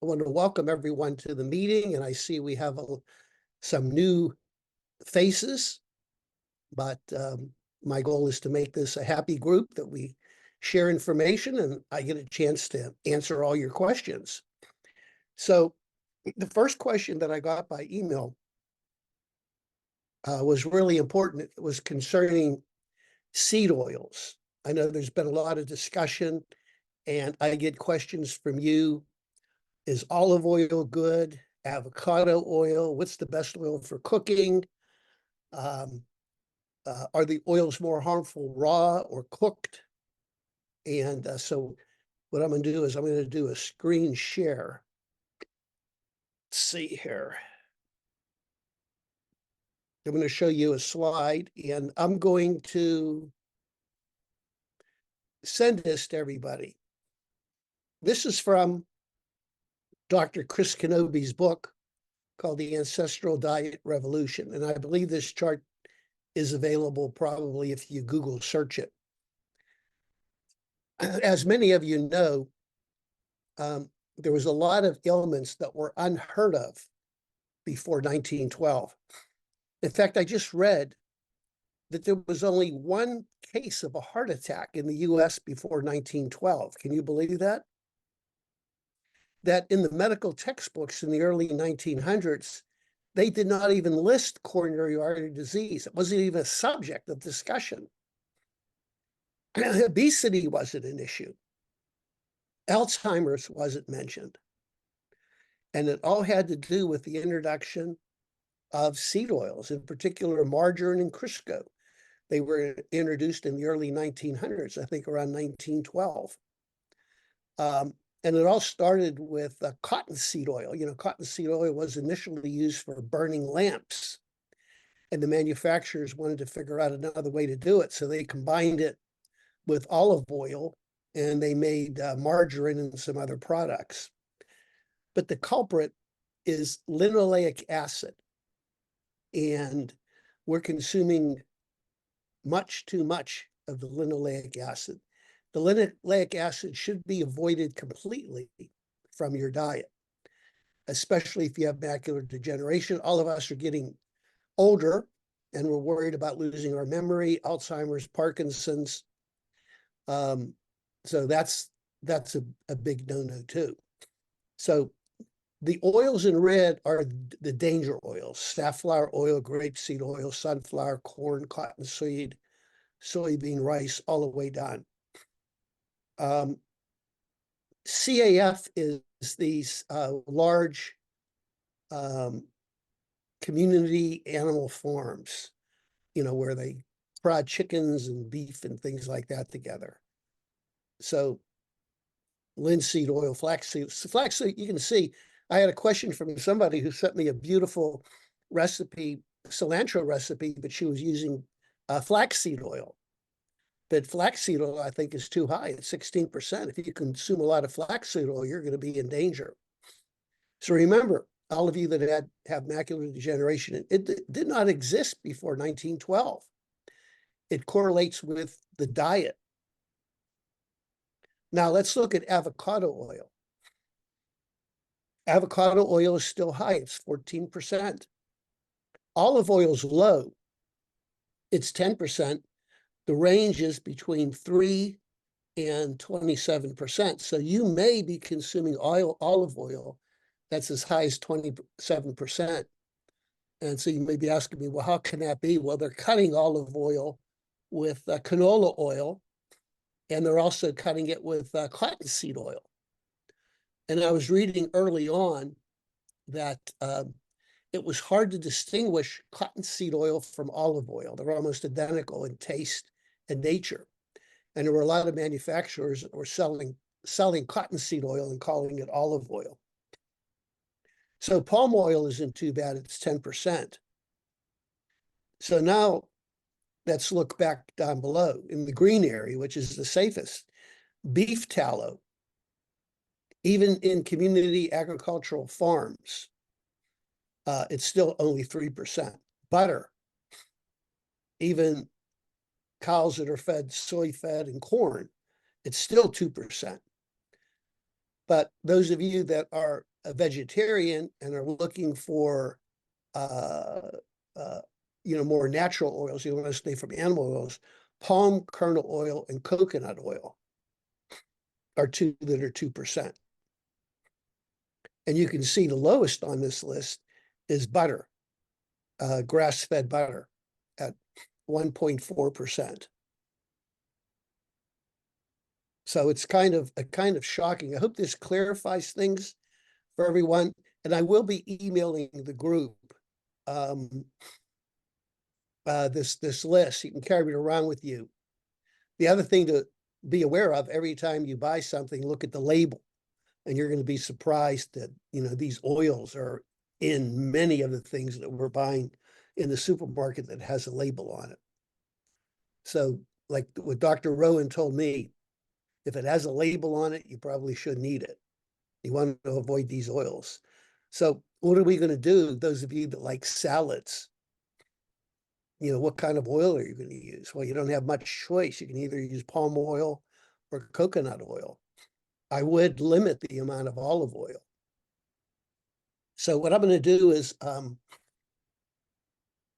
I want to welcome everyone to the meeting, and I see we have some new faces, but my goal is to make this a happy group that we share information and I get a chance to answer all your questions. So the first question that I got by email was really important. It was concerning seed oils. I know there's been a lot of discussion, and I get questions from you. Is olive oil good? Avocado oil? What's the best oil for cooking? Are the oils more harmful raw or cooked? And so what I'm going to do is I'm going to do a screen share. Let's see here. I'm going to show you a slide, and I'm going to send this to everybody. This is from Dr. Chris Kenobi's book called The Ancestral Diet Revolution. And I believe this chart is available probably if you Google search it. As many of you know, there was a lot of ailments that were unheard of before 1912. In fact, I just read that there was only one case of a heart attack in the US before 1912. Can you believe that? That in the medical textbooks in the early 1900s, they did not even list coronary artery disease. It wasn't even a subject of discussion. Obesity wasn't an issue. Alzheimer's wasn't mentioned. And it all had to do with the introduction of seed oils, in particular margarine and Crisco. They were introduced in the early 1900s, I think around 1912. And it all started with cottonseed oil. You know, cottonseed oil was initially used for burning lamps, and the manufacturers wanted to figure out another way to do it. So they combined it with olive oil, and they made margarine and some other products. But the culprit is linoleic acid. And we're consuming much too much of the linoleic acid. The linoleic acid should be avoided completely from your diet, especially if you have macular degeneration. All of us are getting older, and we're worried about losing our memory, Alzheimer's, Parkinson's. So that's a big no-no too. So the oils in red are the danger oils: safflower oil, grapeseed oil, sunflower, corn, cottonseed, soybean, rice, all the way down. CAF is these large community animal farms, you know, where they prod chickens and beef and things like that together. So linseed oil, flaxseed, you can see, I had a question from somebody who sent me a beautiful recipe, cilantro recipe, but she was using flaxseed oil. But flaxseed oil, I think, is too high at 16%. If you consume a lot of flaxseed oil, you're going to be in danger. So remember, all of you that have macular degeneration, it did not exist before 1912. It correlates with the diet. Now let's look at avocado oil. Avocado oil is still high. It's 14%. Olive oil is low. It's 10%. The range is between 3 and 27%. So you may be consuming olive oil that's as high as 27%. And so you may be asking me, well, how can that be? Well, they're cutting olive oil with canola oil, and they're also cutting it with cottonseed oil. And I was reading early on that it was hard to distinguish cottonseed oil from olive oil. They're almost identical in taste and nature. And there were a lot of manufacturers that were selling cottonseed oil and calling it olive oil. So palm oil isn't too bad. It's 10%. So now let's look back down below in the green area, which is the safest. Beef tallow, even in community agricultural farms, it's still only 3%. Butter, even cows that are fed soy fed and corn, it's still 2%. But those of you that are a vegetarian and are looking for, more natural oils, you want to stay from animal oils, palm kernel oil and coconut oil are two that are 2%. And you can see the lowest on this list is butter, grass-fed butter at 1.4%. So it's kind of shocking. I hope this clarifies things for everyone. And I will be emailing the group this list. You can carry it around with you. The other thing to be aware of, every time you buy something, look at the label, and you're going to be surprised that, these oils are in many of the things that we're buying in the supermarket that has a label on it. So like what Dr. Rowan told me, if it has a label on it, you probably shouldn't eat it. You want to avoid these oils. So what are we going to do, those of you that like salads? What kind of oil are you going to use? Well, you don't have much choice. You can either use palm oil or coconut oil. I would limit the amount of olive oil. So what I'm going to do is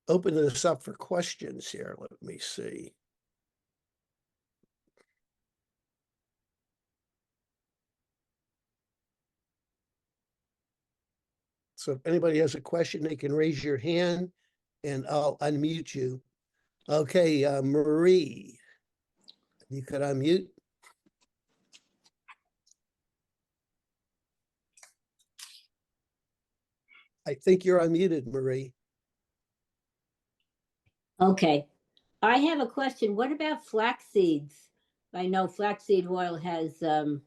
open this up for questions here. Let me see. So if anybody has a question, they can raise your hand and I'll unmute you. Okay, Marie, you could unmute. I think you're unmuted, Marie. Okay. I have a question. What about flax seeds? I know flaxseed oil has, a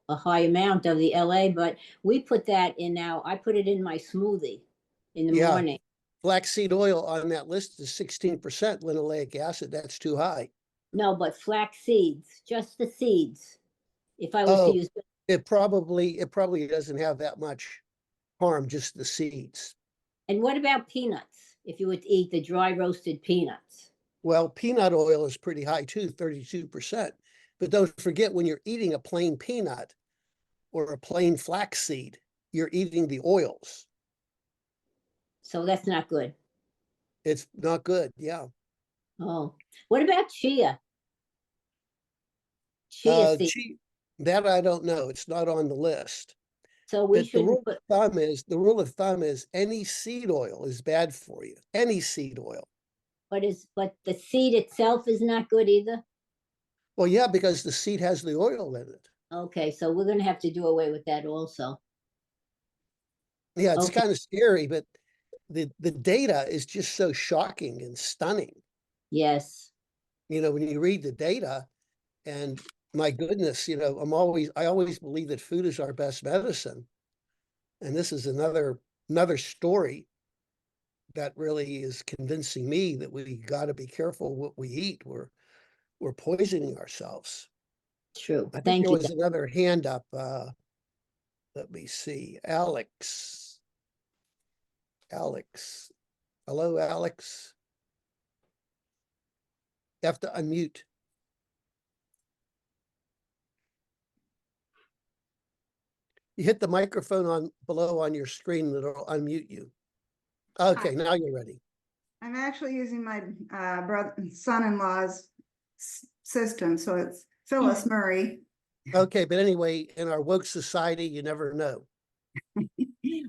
high amount of the LA, but we put that in now. I put it in my smoothie in the morning. Flaxseed oil on that list is 16% linoleic acid. That's too high. No, but flax seeds, just the seeds. If I was to use it probably doesn't have that much harm, just the seeds. And what about peanuts? If you would eat the dry roasted peanuts? Well, peanut oil is pretty high too, 32%. But don't forget, when you're eating a plain peanut or a plain flaxseed, you're eating the oils. So that's not good. It's not good, yeah. Oh, what about chia? Chia seed. That I don't know. It's not on the list. So we should. The rule of thumb is any seed oil is bad for you. Any seed oil. But the seed itself is not good either? Well, yeah, because the seed has the oil in it. Okay, so we're going to have to do away with that also. Yeah, it's kind of scary, but the data is just so shocking and stunning. Yes. When you read the data, and my goodness, I always believe that food is our best medicine. And this is another story that really is convincing me that we got to be careful what we eat. We're poisoning ourselves. True. I think there was another hand up. Let me see. Alex. Hello, Alex. You have to unmute. You hit the microphone below on your screen, and it'll unmute you. Okay, now you're ready. I'm actually using my son-in-law's system, so it's Phyllis Murray. Okay, but anyway, in our woke society, you never know.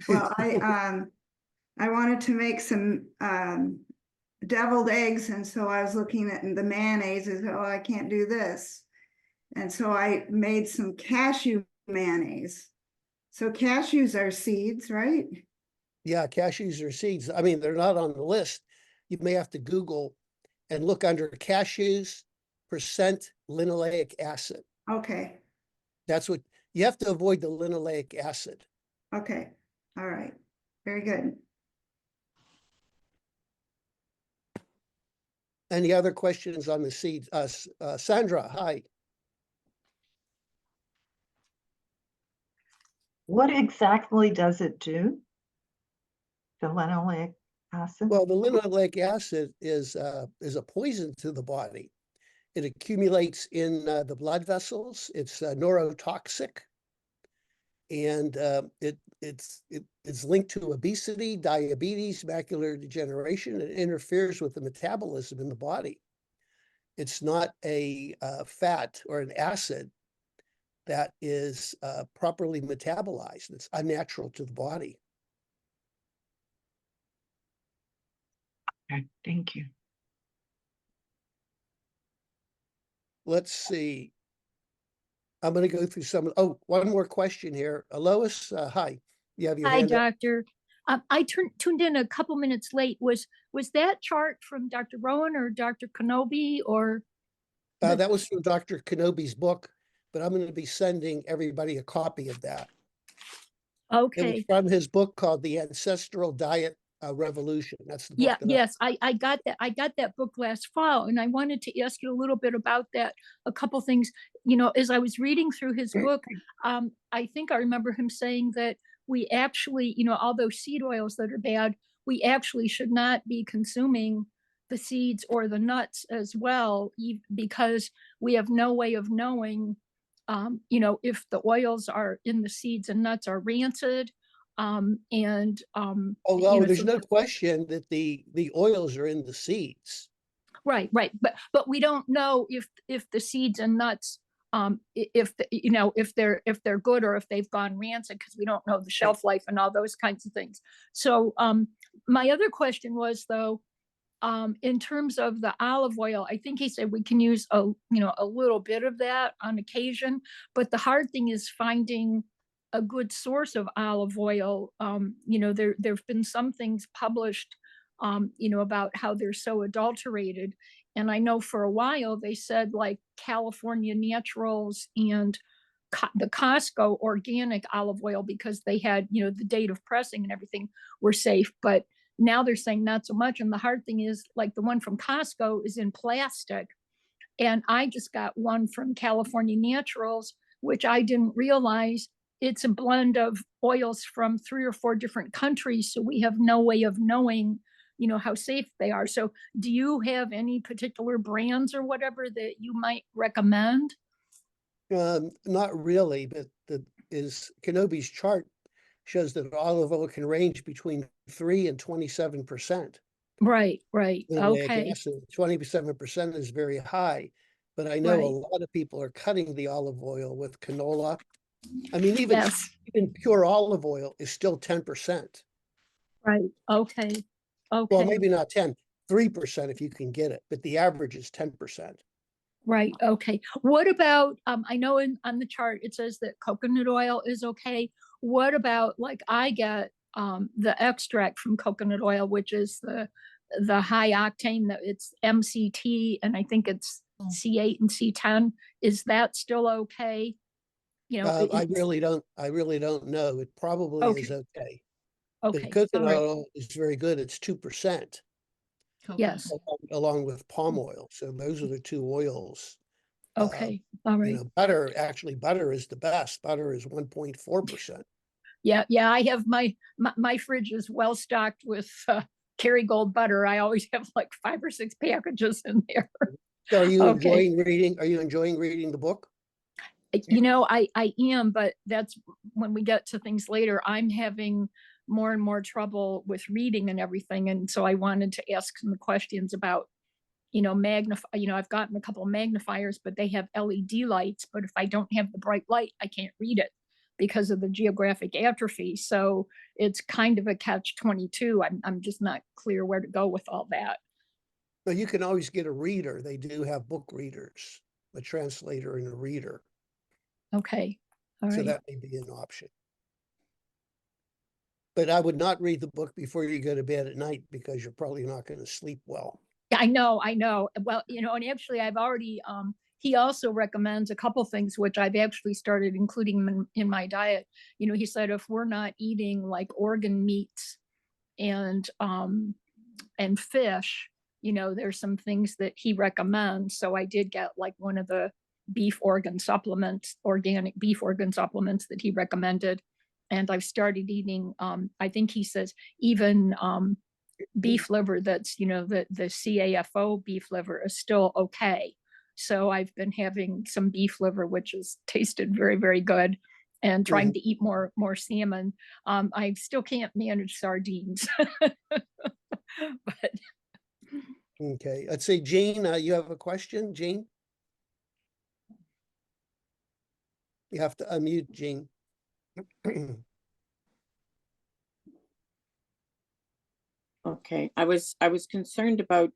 Well, I wanted to make some deviled eggs, and so I was looking at the mayonnaise. Oh, I can't do this, and so I made some cashew mayonnaise. So cashews are seeds, right? Yeah, cashews are seeds. I mean, they're not on the list. You may have to Google and look under cashews percent linoleic acid. Okay. That's what you have to avoid, the linoleic acid. Okay. All right. Very good. Any other questions on the seeds? Sandra, hi. What exactly does it do? The linoleic acid? Well, the linoleic acid is a poison to the body. It accumulates in the blood vessels. It's neurotoxic. And it's linked to obesity, diabetes, macular degeneration. It interferes with the metabolism in the body. It's not a fat or an acid that is properly metabolized. It's unnatural to the body. Okay, thank you. Let's see. I'm going to go through some. Oh, one more question here. Lois, hi. You have your Hi, hand up. Doctor. I tuned in a couple minutes late. Was that chart from Dr. Rowan or Dr. Kenobi or? That was from Dr. Kenobi's book, but I'm going to be sending everybody a copy of that. It was Okay. from his book called The Ancestral Diet Revolution. That's the book. Yeah, that yes, I got that. I got that book last fall, and I wanted to ask you a little bit about that. A couple things, as I was reading through his book, I think I remember him saying that we actually, all those seed oils that are bad, we actually should not be consuming the seeds or the nuts as well, because we have no way of knowing, if the oils are in the seeds and nuts are rancid. Oh, well, there's So no question that the oils are in the seeds. right, but we don't know if the seeds and nuts, if they're good or if they've gone rancid, because we don't know the shelf life and all those kinds of things. So my other question was, though, in terms of the olive oil, I think he said we can use a little bit of that on occasion, but the hard thing is finding a good source of olive oil. There've been some things published, about how they're so adulterated. And I know for a while they said like California Naturals and the Costco organic olive oil, because they had, the date of pressing and everything, were safe. But now they're saying not so much. And the hard thing is, like, the one from Costco is in plastic. And I just got one from California Naturals, which I didn't realize it's a blend of oils from 3 or 4 different countries. So we have no way of knowing, how safe they are. So do you have any particular brands or whatever that you might recommend? Not really, but Kenobi's chart shows that olive oil can range between 3 and 27%. Right. Okay. Okay. 27% is very high, but I know Right. a lot of people are cutting the olive oil with canola. I mean, Yes. even pure olive oil is still 10%. Right. Okay. Well, maybe not 10, 3% if you can get it, but the average is 10%. Right. Okay. What about, I know on the chart it says that coconut oil is okay. What about, like, I get the extract from coconut oil, which is the high octane, that it's MCT, and I think it's C8 and C10. Is that still okay? I really don't know. It probably is okay. Okay. The coconut All right. oil is very good. It's 2%. Yes. Along with palm oil. So those are the 2 oils. Okay. All right. Butter is the best. Butter is 1.4%. Yeah. I have my fridge is well stocked with Kerrygold butter. I always have like 5 or 6 packages in there. So are you Okay. enjoying reading the book? I am, but that's when we get to things later. I'm having more and more trouble with reading and everything. And so I wanted to ask some questions about, I've gotten a couple of magnifiers, but they have LED lights. But if I don't have the bright light, I can't read it because of the geographic atrophy. So it's kind of a catch-22. I'm just not clear where to go with all that. But you can always get a reader. They do have book readers, a translator and a reader. Okay. All right. So that may be an option. But I would not read the book before you go to bed at night, because you're probably not going to sleep well. I know. Well, and actually I've already, he also recommends a couple things, which I've actually started including in my diet. He said, if we're not eating like organ meats and fish, there's some things that he recommends. So I did get like one of the beef organ supplements, organic beef organ supplements that he recommended. And I've started eating, I think he says even beef liver that's, the CAFO beef liver is still okay. So I've been having some beef liver, which has tasted very, very good. and trying to eat more salmon. I still can't manage sardines. But Okay, let's say Jean, you have a question, Jean? You have to unmute, Jean. Okay, I was concerned about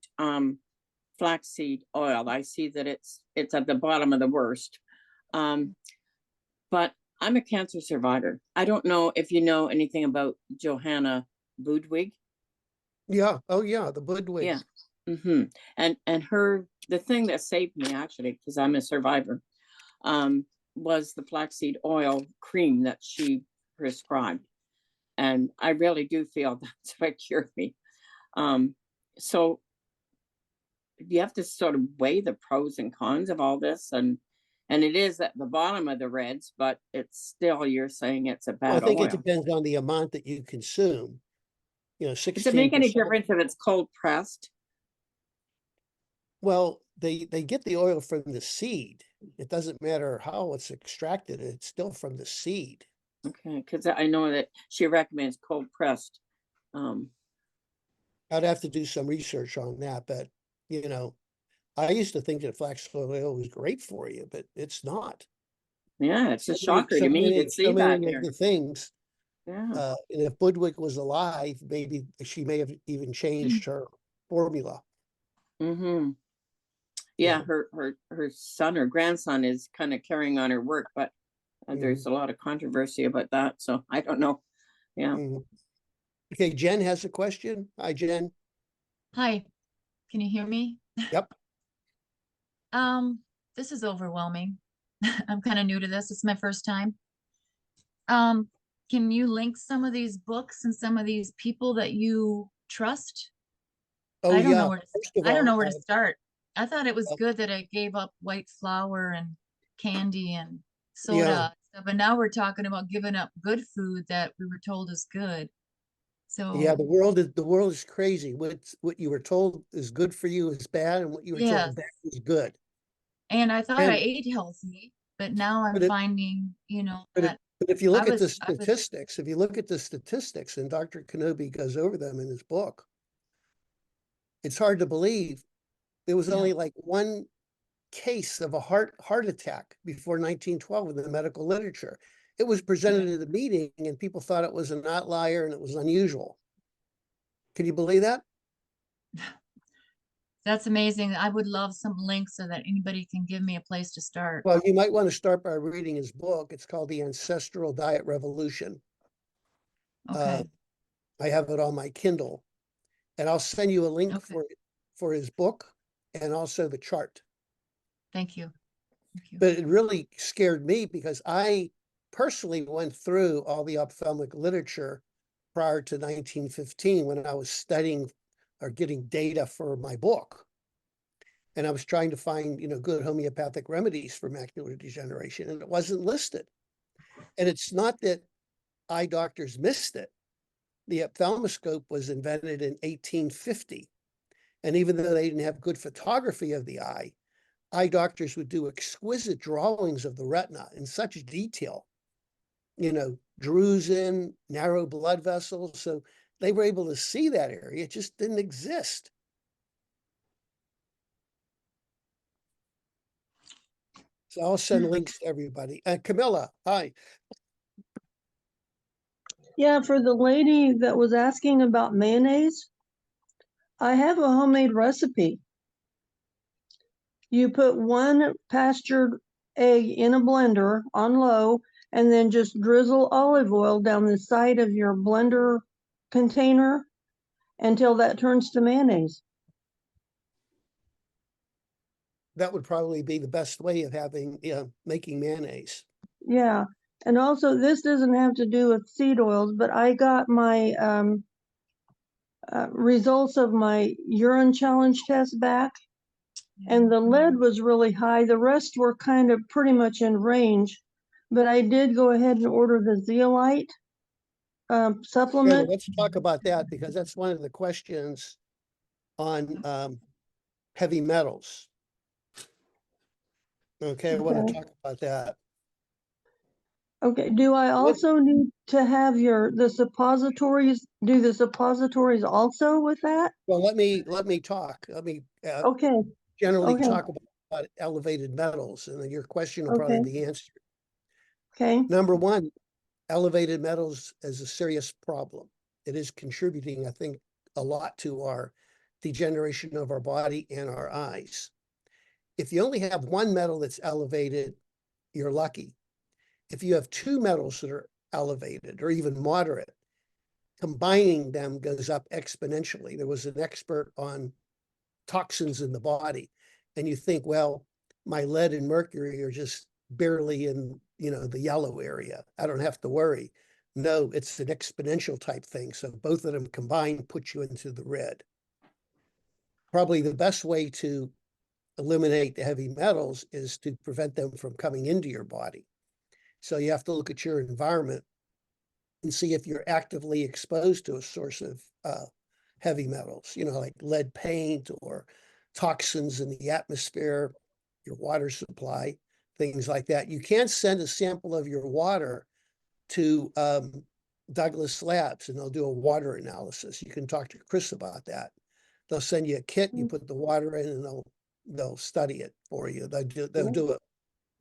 flaxseed oil. I see that it's at the bottom of the worst. But I'm a cancer survivor. I don't know if you know anything about Johanna Budwig. Yeah, oh yeah, the Budwig. Yeah. Mm-hmm. And the thing that saved me, actually, because I'm a survivor, was the flaxseed oil cream that she prescribed. And I really do feel that's what cured me. So you have to sort of weigh the pros and cons of all this, and it is at the bottom of the reds, but it's still, you're saying it's a Well, I bad think oil. it depends on the amount that you consume. You know, 16%. Does it make any difference if it's cold pressed? Well, they get the oil from the seed. It doesn't matter how it's extracted, it's still from the seed. Okay, because I know that she recommends cold pressed. I'd have to do some research on that, but you know, I used to think that flax oil was great for you, but it's not. Yeah, it's a So many- shocker so to me many- to see so many that of here. the things. Yeah. And if Budwig was alive, maybe she may have even changed her formula. Mm-hmm. Yeah. Yeah, her son or grandson is kind of carrying on her work, but there's a lot of controversy about that. So I don't know. Yeah. Mhm. Okay, Jen has a question. Hi, Jen. Hi, can you hear me? Yep. This is overwhelming. I'm kind of new to this. It's my first time. Can you link some of these books and some of these people that you trust? Oh, I don't yeah. know where to, First of I don't all, know where to start. I thought it was uh, good that I gave up white flour and candy and soda Yeah. and stuff, but now we're talking about giving up good food that we were told is good. So yeah, the world is crazy. What you were told is good for you is bad, and what you were yes, told bad is good. and I thought I And ate healthy, but now I'm but it, finding, you know, but, it, that but if you I look at the was statistics, if you look at the statistics, and Dr. Kenobi goes over them in his book, it's hard to believe there was yeah. only like one case of a heart attack before 1912 in the medical literature. It was presented at a meeting, and people thought it was an outlier and it was unusual. Can you believe that? That's amazing. I would love some links so that anybody can give me a place to start. Well, you might want to start by reading his book. It's called The Ancestral Diet Revolution. Okay. I have it on my Kindle, and I'll send you a link Okay. for his book and also the chart. Thank you. Thank you. But it really scared me because I personally went through all the ophthalmic literature prior to 1915 when I was studying or getting data for my book. And I was trying to find, good homeopathic remedies for macular degeneration, and it wasn't listed. And it's not that eye doctors missed it. The ophthalmoscope was invented in 1850. And even though they didn't have good photography of the eye doctors would do exquisite drawings of the retina in such detail, drusen, narrow blood vessels. So they were able to see that area. It just didn't exist. So I'll send links to everybody. Camilla, hi. Yeah, for the lady that was asking about mayonnaise, I have a homemade recipe. You put one pastured egg in a blender on low, and then just drizzle olive oil down the side of your blender container until that turns to mayonnaise. That would probably be the best way of making mayonnaise. Yeah, and also this doesn't have to do with seed oils, but I got my results of my urine challenge test back, and the lead was really high. The rest were kind of pretty much in range, but I did go ahead and order the zeolite Yeah, supplement. let's talk about that because that's one of the questions on heavy metals. Okay, I want to talk about that. Okay, do I also need to have the suppositories, do the suppositories also with that? Well, let me talk. Let me Okay, generally okay. talk about elevated metals, and then your question will probably Okay. be answered. okay, Number one, elevated metals is a serious problem. It is contributing, I think, a lot to our degeneration of our body and our eyes. If you only have one metal that's elevated, you're lucky. If you have two metals that are elevated or even moderate, combining them goes up exponentially. There was an expert on toxins in the body, and you think, well, my lead and mercury are just barely in, the yellow area. I don't have to worry. No, it's an exponential type thing. So both of them combined put you into the red. Probably the best way to eliminate the heavy metals is to prevent them from coming into your body. So you have to look at your environment and see if you're actively exposed to a source of heavy metals, like lead paint or toxins in the atmosphere, your water supply, things like that. You can't send a sample of your water to Douglas Labs and they'll do a water analysis. You can talk to Chris about that. They'll send you a kit, you put the water in, and they'll study it for you. They'll do it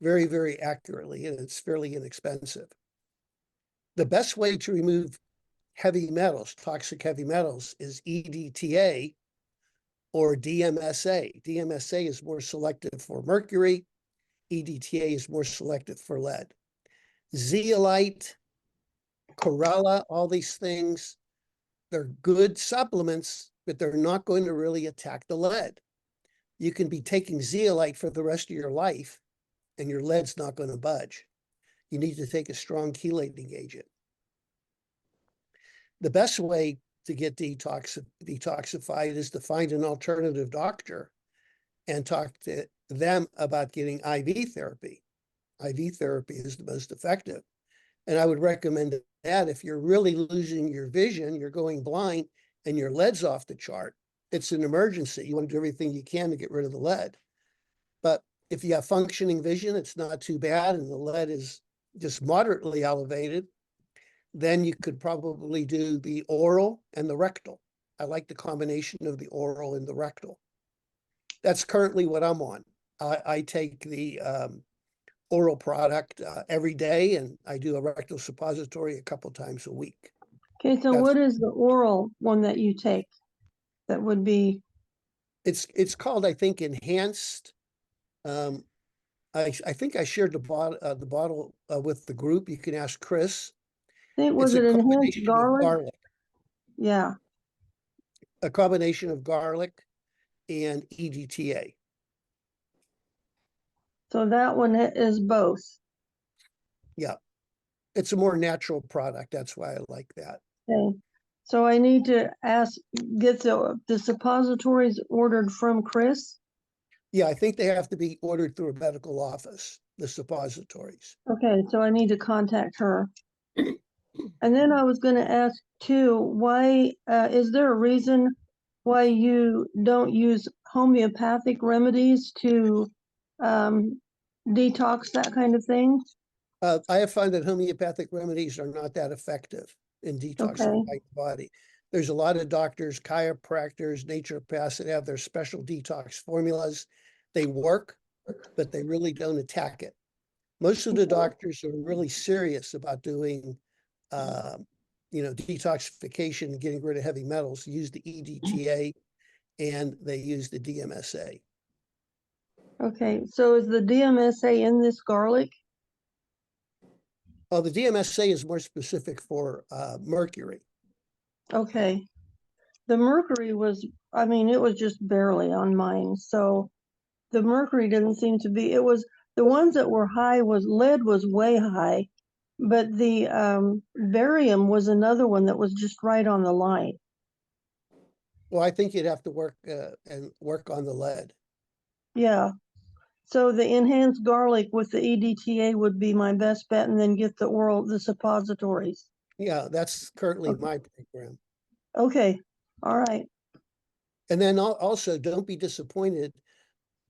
very, very accurately, and it's fairly inexpensive. The best way to remove heavy metals, toxic heavy metals, is EDTA or DMSA. DMSA is more selective for mercury. EDTA is more selective for lead. Zeolite, chlorella, all these things, they're good supplements, but they're not going to really attack the lead. You can be taking zeolite for the rest of your life, and your lead's not going to budge. You need to take a strong chelating agent. The best way to get detoxified is to find an alternative doctor and talk to them about getting IV therapy. IV therapy is the most effective. And I would recommend that if you're really losing your vision, you're going blind, and your lead's off the chart, it's an emergency. You want to do everything you can to get rid of the lead. But if you have functioning vision, it's not too bad, and the lead is just moderately elevated, then you could probably do the oral and the rectal. I like the combination of the oral and the rectal. That's currently what I'm on. I take the oral product every day, and I do a rectal suppository a couple times a week. Okay, so what is the oral one that you take? That would be, It's called, I think, enhanced. I think I shared the bottle with the group. You can ask Chris. was It's it a enhanced combination of garlic? Yeah, a combination of garlic and EDTA. so that one is both. Yeah, it's a more natural product. That's why I like that. Okay, so I need to get the suppositories ordered from Chris? Yeah, I think they have to be ordered through a medical office, the suppositories. Okay, so I need to contact her. And then I was gonna ask too, why, is there a reason why you don't use homeopathic remedies to detox, that kind of thing? I have found that homeopathic remedies are not that effective in detoxifying the body. There's a lot of doctors, chiropractors, naturopaths that have their special detox formulas. They work, but they really don't attack it. Most of the doctors are really serious about doing, detoxification and getting rid of heavy metals, use the EDTA and they use the DMSA. Okay, so is the DMSA in this garlic? Oh, the DMSA is more specific for mercury. Okay. The mercury was, it was just barely on mine, so the mercury didn't seem to be, it was, the ones that were high lead was way high, but the barium was another one that was just right on the line. Well, I think you'd have to work on the lead. Yeah. So the enhanced garlic with the EDTA would be my best bet, and then get the suppositories. Yeah, that's currently my program. Okay, all right. And then also don't be disappointed.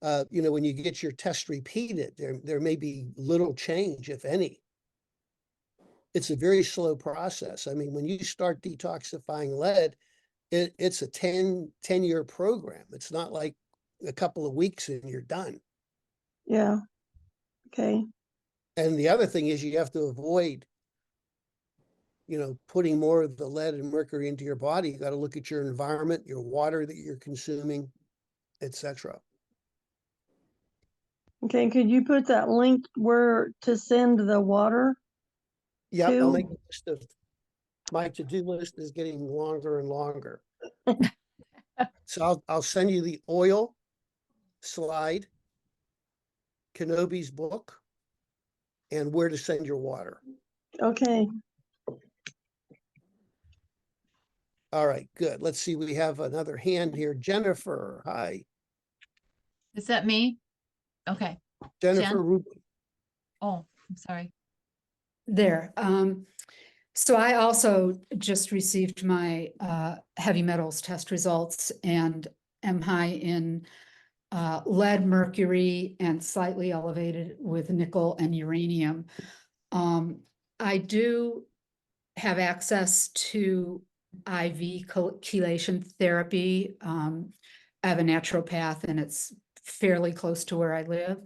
When you get your test repeated, there may be little change, if any. it's a very slow process. I mean, when you start detoxifying lead, it's a 10-year program. It's not like a couple of weeks and you're done. Yeah. Okay. And the other thing is you have to avoid, putting more of the lead and mercury into your body. You got to look at your environment, your water that you're consuming, etc. Okay, could you put that link where to send the water? Yeah, I'll to? make a list of, my to-do list is getting longer and longer. So I'll send you the oil slide, Kenobi's book, and where to send your water. Okay. All right, good. Let's see, we have another hand here. Jennifer, hi. Is that me? Okay. Jennifer Jen? Rubin. Oh, I'm sorry. There. So I also just received my heavy metals test results and am high in lead, mercury, and slightly elevated with nickel and uranium. I do have access to IV chelation therapy. I have a naturopath and it's fairly close to where I live.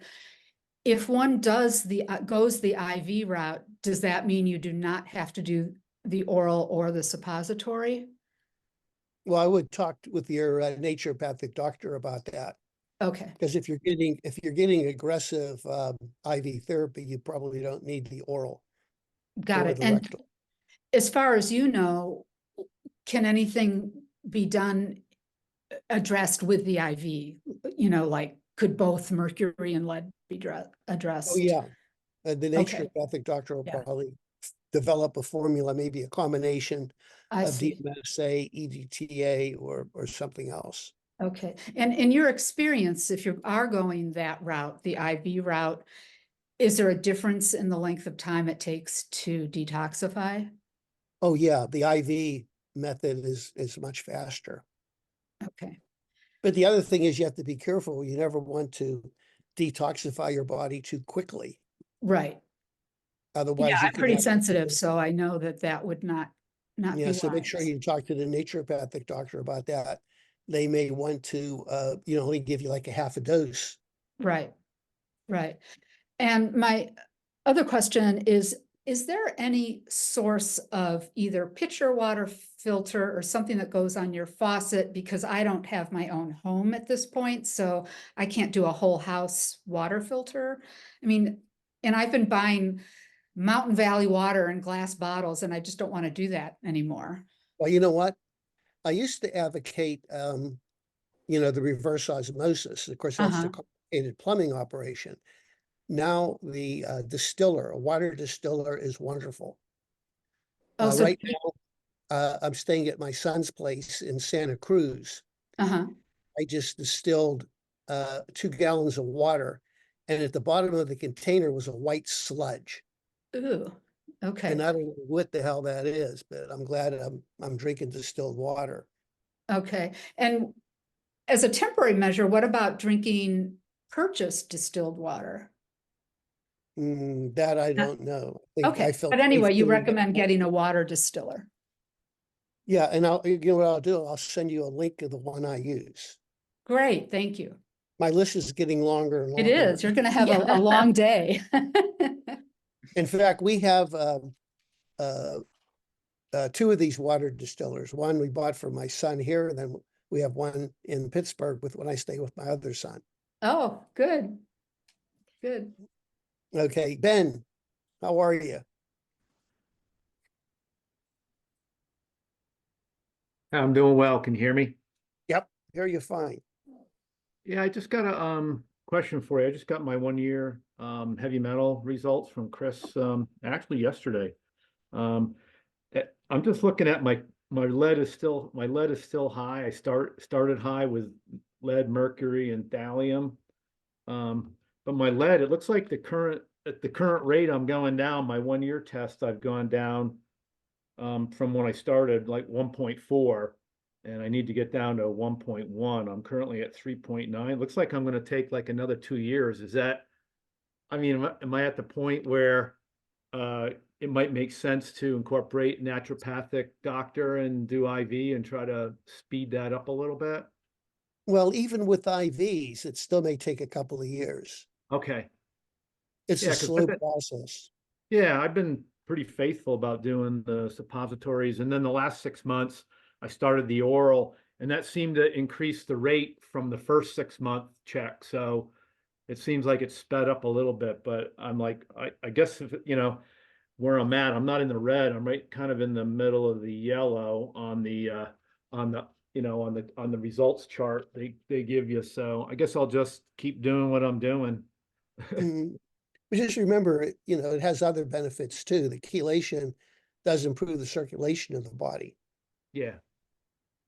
If one does goes the IV route, does that mean you do not have to do the oral or the suppository? Well, I would talk with your naturopathic doctor about that, Okay, because if you're getting aggressive IV therapy, you probably don't need the oral got or it. the And rectal. as far as you know, can anything be done addressed with the IV? Like could both mercury and lead be addressed? Oh, yeah. The Okay. naturopathic doctor will Yeah. probably develop a formula, maybe a combination I of see. DMSA, EDTA, or something else. Okay. And in your experience, if you are going that route, the IV route, is there a difference in the length of time it takes to detoxify? Oh, yeah, the IV method is much faster. Okay. But the other thing is you have to be careful. You never want to detoxify your body too quickly. Right. Otherwise, Yeah, you I'm could pretty have, sensitive, so I know that would not yeah, be so make sure wise. you talk to the naturopathic doctor about that. They may want to, only give you like a half a dose. Right, right. And my other question is there any source of either pitcher water filter or something that goes on your faucet? Because I don't have my own home at this point, so I can't do a whole house water filter. I mean, and I've been buying Mountain Valley water in glass bottles, and I just don't want to do that anymore. Well, you know what? I used to advocate, the reverse osmosis. Of course, that's a complicated plumbing operation. Now the distiller, a water distiller, is wonderful. Oh, so Right now, I'm staying at my son's place in Santa Cruz. uh-huh. I just distilled 2 gallons of water, and at the bottom of the container was a white sludge. Ooh, okay. And I don't know what the hell that is, but I'm glad I'm drinking distilled water. Okay. And as a temporary measure, what about drinking purchased distilled water? That I don't know. I think I Okay, felt but safe anyway, you doing it. recommend getting a water distiller. Yeah, and what I'll do, I'll send you a link to the one I use. Great, thank you. My list is getting longer and It longer. is, you're gonna have Yeah. a long day. In fact, we have 2 of these water distillers. One we bought for my son here, and then we have one in Pittsburgh when I stay with my other son. Oh, good. Good. Okay, Ben, how are you? I'm doing well. Can you hear me? Yep, hear you fine. Yeah, I just got a question for you. I just got my 1 year heavy metal results from Chris actually yesterday. I'm just looking at my lead is still high. I started high with lead, mercury, and thallium. But my lead, it looks like at the current rate I'm going down, my 1 year test, I've gone down from when I started like 1.4, and I need to get down to 1.1. I'm currently at 3.9. Looks like I'm going to take like another 2 years. Is that, I mean, am I at the point where it might make sense to incorporate naturopathic doctor and do IV and try to speed that up a little bit. Well, even with IVs, it still may take a couple of years. Okay. It's Yeah, a 'cause slow process. Yeah, I've been pretty faithful about doing the suppositories. And then the last 6 months, I started the oral, and that seemed to increase the rate from the first 6 month check. So it seems like it's sped up a little bit, but I'm like, I guess if, where I'm at, I'm not in the red. I'm right kind of in the middle of the yellow on the on the on the results chart they give you. So I guess I'll just keep doing what I'm doing. Mm. But just remember, it has other benefits too. The chelation does improve the circulation of the body. Yeah.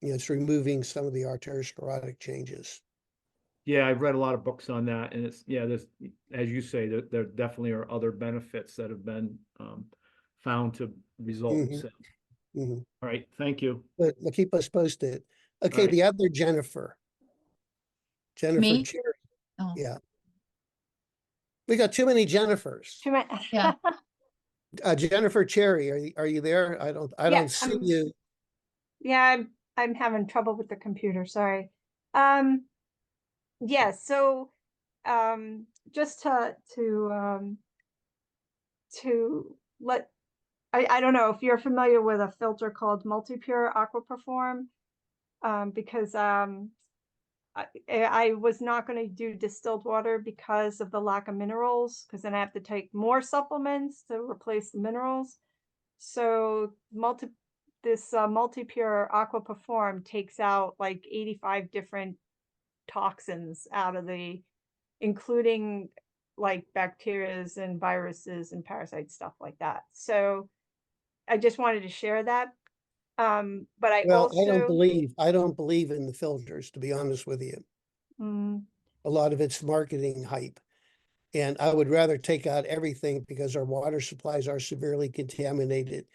It's removing some of the arteriosclerotic changes. Yeah, I've read a lot of books on that, and there's, as you say, there definitely are other benefits that have been found to result. Mhm. So, Mhm. all right, thank you. But keep us posted. Okay, Right. the other Jennifer Me? Cherry. Oh. Yeah. We got too many Jennifers. Yeah. Jennifer Cherry, are you there? I Yeah, don't see you. Yeah, I'm having trouble with the computer, sorry. Yeah, so just to let I don't know if you're familiar with a filter called Multi-Pure Aqua Perform, because I was not going to do distilled water because of the lack of minerals, because then I have to take more supplements to replace the minerals. So Multi-Pure Aqua Perform takes out like 85 different toxins out of including like bacterias and viruses and parasites, stuff like that. So I just wanted to share that. But I Well, also I don't believe in the filters, to be honest with you. A lot of it's marketing hype. And I would rather take out everything because our water supplies are severely contaminated.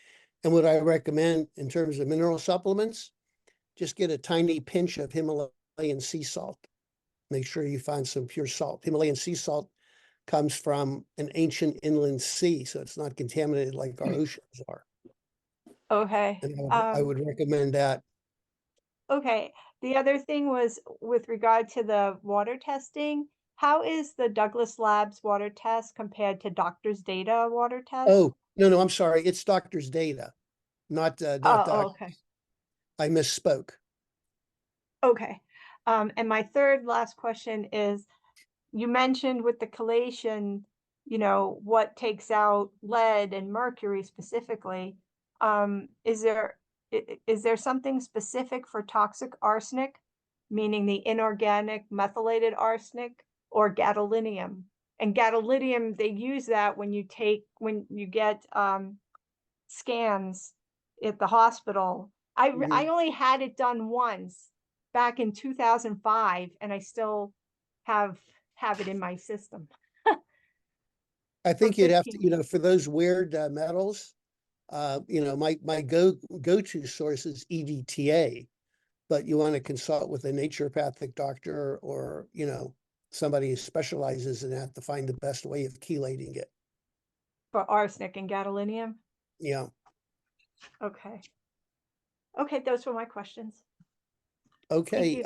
And what I recommend in terms of mineral supplements, just get a tiny pinch of Himalayan sea salt. Make sure you find some pure salt. Himalayan sea salt comes from an ancient inland sea, so it's not contaminated like our oceans are. okay. And I would recommend that. Okay. The other thing was with regard to the water testing. How is the Douglas Labs water test compared to Doctor's Data water test? Oh, no, I'm sorry. It's doctor's data, not okay. I misspoke. Okay. And my last question is, you mentioned with the chelation, what takes out lead and mercury specifically. Is there something specific for toxic arsenic, meaning the inorganic methylated arsenic, or gadolinium? And gadolinium, they use that when you get scans at the hospital. I only had it done once back in 2005, and I still have it in my system. I think you'd have to, for those weird metals, my go-to source is EDTA, but you want to consult with a naturopathic doctor or, somebody who specializes in that to find the best way of chelating it. For arsenic and gadolinium? Yeah. Okay. Okay, those were my questions. Okay,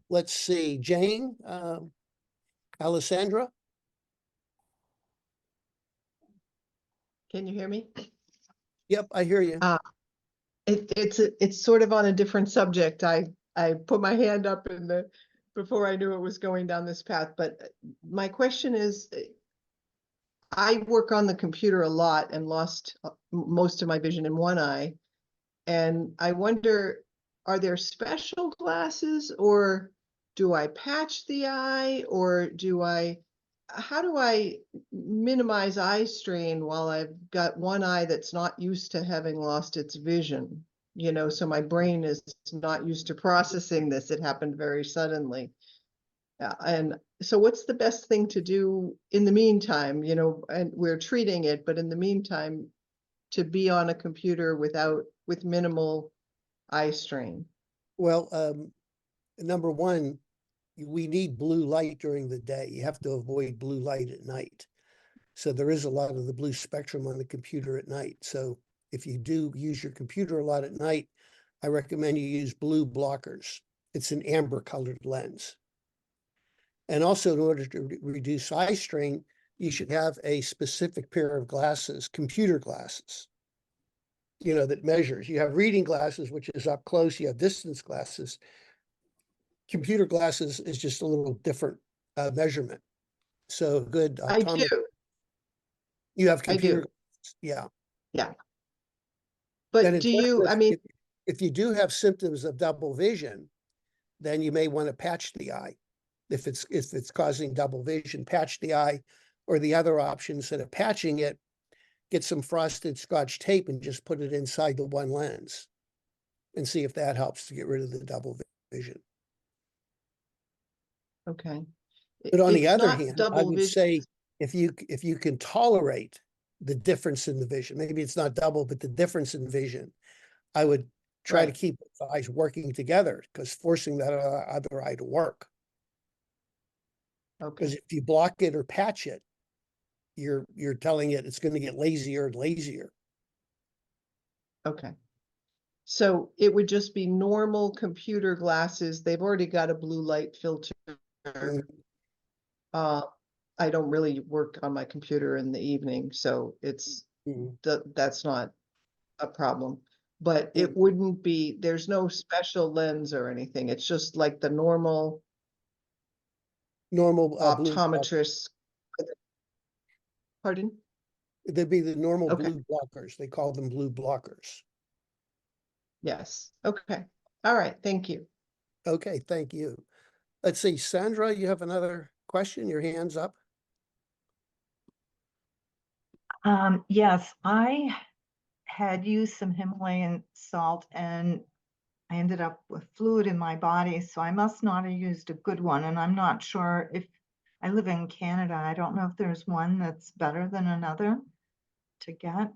let's see. Jane, Alessandra? Can you hear me? Yep, I hear you. It's sort of on a different subject. I put my hand up before I knew it was going down this path. But my question is, I work on the computer a lot and lost most of my vision in one eye. And I wonder, are there special glasses, or do I patch the eye, or how do I minimize eye strain while I've got one eye that's not used to having lost its vision? So my brain is not used to processing this. It happened very suddenly. And so what's the best thing to do in the meantime, and we're treating it, but in the meantime, to be on a computer with minimal eye strain? Well, number one, we need blue light during the day. You have to avoid blue light at night. So there is a lot of the blue spectrum on the computer at night. So if you do use your computer a lot at night, I recommend you use blue blockers. It's an amber colored lens. And also, in order to reduce eye strain, you should have a specific pair of glasses, computer glasses, that measures. You have reading glasses, which is up close. You have distance glasses. Computer glasses is just a little different measurement. So good. I do. You have I computer. do. Yeah. Yeah. Then But in do you, terms I of mean, if you do have symptoms of double vision, then you may want to patch the eye. If it's causing double vision, patch the eye, or the other option, instead of patching it, get some frosted Scotch tape and just put it inside the one lens and see if that helps to get rid of the double vision. okay. But on the It's other not hand, I double would vision. say if you can tolerate the difference in the vision, maybe it's not double, but the difference in vision, I would try to Right. keep the eyes working together, because forcing that other eye to work. Because Okay, if you block it or patch it, you're telling it it's going to get lazier and lazier. okay. So it would just be normal computer glasses. They've already got a blue light filter. Mm. I don't really work on my computer in the evening, so it's Mhm. that's not a problem. But Mm. it wouldn't be, there's no special lens or anything. It's just like the normal Normal blue. optometrist. Pardon? They'd be the normal Okay. blue blockers. They call them blue blockers. Yes. Okay. All right. Thank you. Okay, thank you. Let's see, Sandra, you have another question? Your hand's up. Yes, I had used some Himalayan salt and I ended up with fluid in my body, so I must not have used a good one. And I'm not sure if I live in Canada. I don't know if there's one that's better than another to get.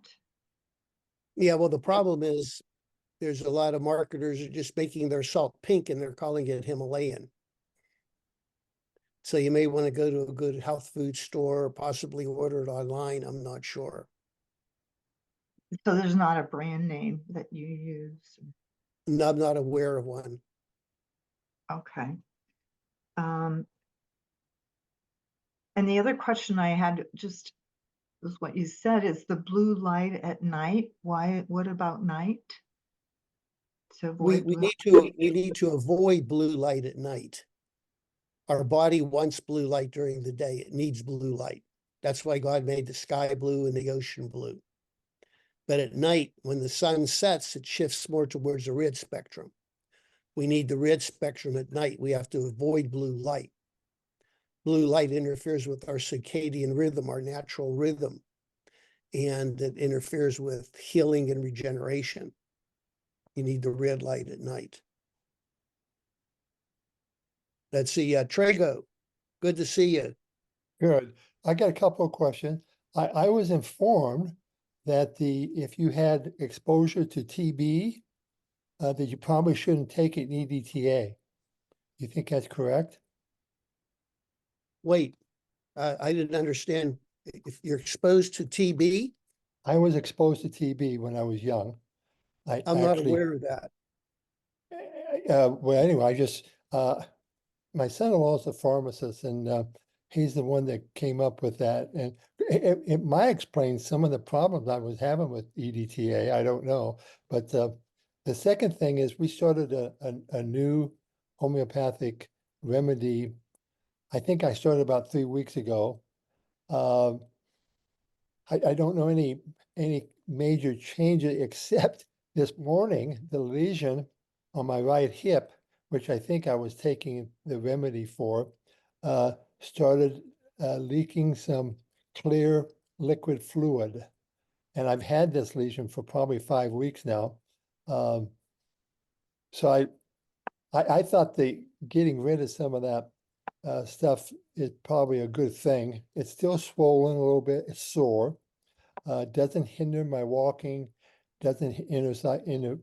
Yeah, well, the problem is there's a lot of marketers are just making their salt pink and they're calling it Himalayan. So you may want to go to a good health food store, or possibly order it online. I'm not sure. So there's not a brand name that you use. No, I'm not aware of one. Okay. And the other question I had just was what you said is the blue light at night. Why, what about night? To We avoid blue. need to avoid blue light at night. Our body wants blue light during the day. It needs blue light. That's why God made the sky blue and the ocean blue. But at night, when the sun sets, it shifts more towards the red spectrum. We need the red spectrum at night. We have to avoid blue light. Blue light interferes with our circadian rhythm, our natural rhythm, and it interferes with healing and regeneration. You need the red light at night. Let's see, Trago, good to see you. Good. I got a couple of questions. I was informed that if you had exposure to TB, that you probably shouldn't take an EDTA. You think that's correct? Wait, I didn't understand. If you're exposed to TB, I was exposed to TB when I was young. I'm not aware of that. Well, anyway, my son-in-law is a pharmacist, and he's the one that came up with that. And it might explain some of the problems I was having with EDTA. I don't know. But the second thing is we started a new homeopathic remedy. I think I started about 3 weeks ago. I don't know any major changes except this morning, the lesion on my right hip, which I think I was taking the remedy for, started leaking some clear liquid fluid. And I've had this lesion for probably 5 weeks now. So I thought getting rid of some of that stuff is probably a good thing. It's still swollen a little bit. It's sore. Doesn't hinder my walking. Doesn't it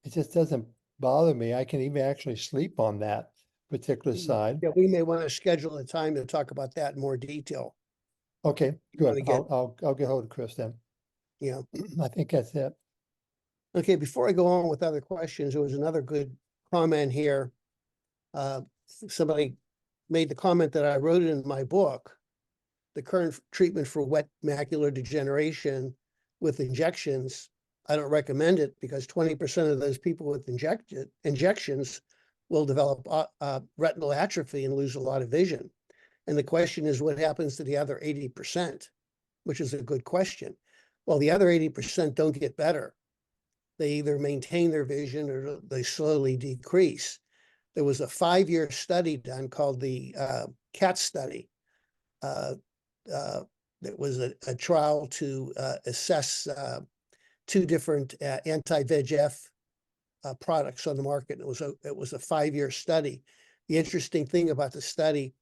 just doesn't bother me. I can even actually sleep on that particular side. Yeah, we may want to schedule a time to talk about that in more detail. Okay, wanna good. get- I'll get hold of Chris then. Yeah. I think that's it. Okay, before I go on with other questions, there was another good comment here. Somebody made the comment that I wrote it in my book. The current treatment for wet macular degeneration with injections, I don't recommend it because 20% of those people with injections will develop retinal atrophy and lose a lot of vision. And the question is, what happens to the other 80%, which is a good question. Well, the other 80% don't get better. They either maintain their vision or they slowly decrease. There was a 5-year study done called the CAT study. It was a trial to assess 2 different anti-VEGF products on the market. It was a 5-year study. The interesting thing about the study,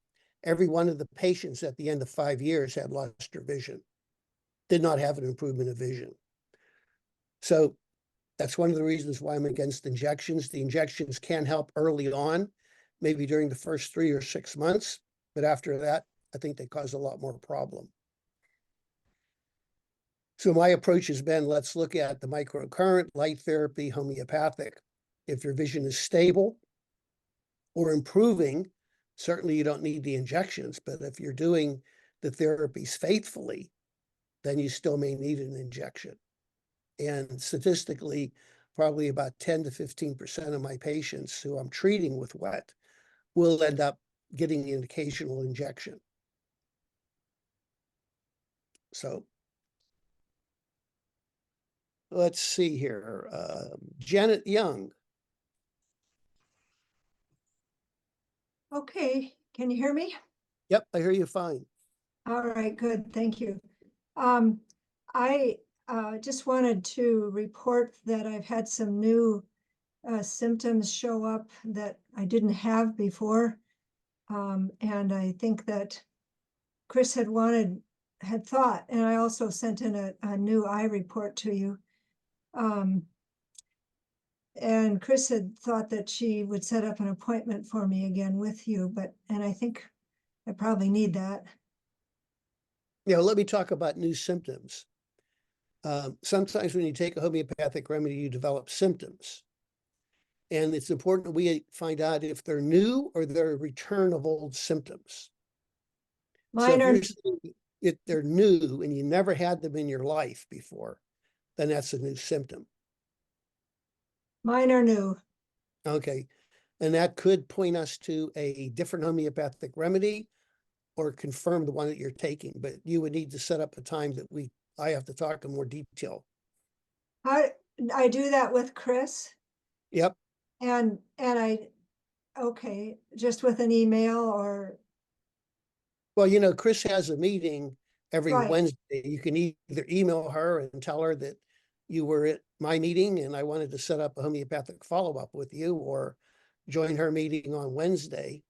every one of the patients at the end of 5 years had lost their vision, did not have an improvement of vision. So that's one of the reasons why I'm against injections. The injections can help early on, maybe during the first 3 or 6 months, but after that, I think they cause a lot more problem. So my approach has been, let's look at the microcurrent, light therapy, homeopathic. If your vision is stable or improving, certainly you don't need the injections, but if you're doing the therapies faithfully, then you still may need an injection. And statistically, probably about 10 to 15% of my patients who I'm treating with wet will end up getting an occasional injection. So let's see here. Janet Young. Okay, can you hear me? Yep, I hear you fine. All right, good, thank you. I just wanted to report that I've had some new symptoms show up that I didn't have before. And I think that Chris had thought, and I also sent in a new eye report to you. And Chris had thought that she would set up an appointment for me again with you, and I think I probably need that. Yeah, let me talk about new symptoms. Sometimes when you take a homeopathic remedy, you develop symptoms. And it's important that we find out if they're new or they're a return of old symptoms. Mine are, if they're new and you never had them in your life before, then that's a new symptom. mine are new. Okay. And that could point us to a different homeopathic remedy or confirm the one that you're taking, but you would need to set up a time that I have to talk in more detail. I do that with Chris. Yep. And okay, just with an email or? Well, Chris has a meeting every Right. Wednesday. You can either email her and tell her that you were at my meeting and I wanted to set up a homeopathic follow-up with you, or join her meeting on Wednesday.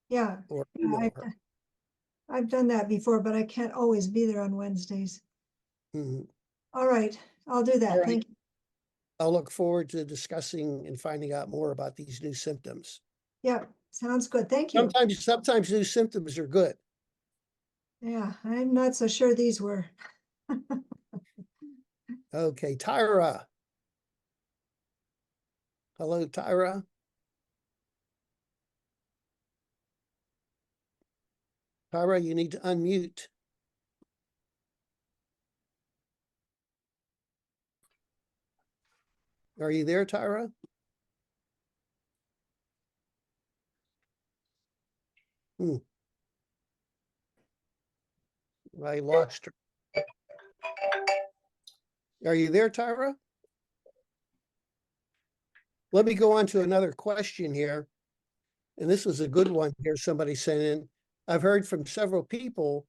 Yeah, Or email her. I've done that before, but I can't always be there on Wednesdays. Mhm. All right, I'll do that. All right. Thank you. I'll look forward to discussing and finding out more about these new symptoms. Yeah, sounds good. Thank you. Sometimes new symptoms are good. Yeah, I'm not so sure these were. Okay, Tyra. Hello, Tyra. Tyra, you need to unmute. Are you there, Tyra? I lost her. Are you there, Tyra? Let me go on to another question here. And this was a good one here. Somebody sent in. I've heard from several people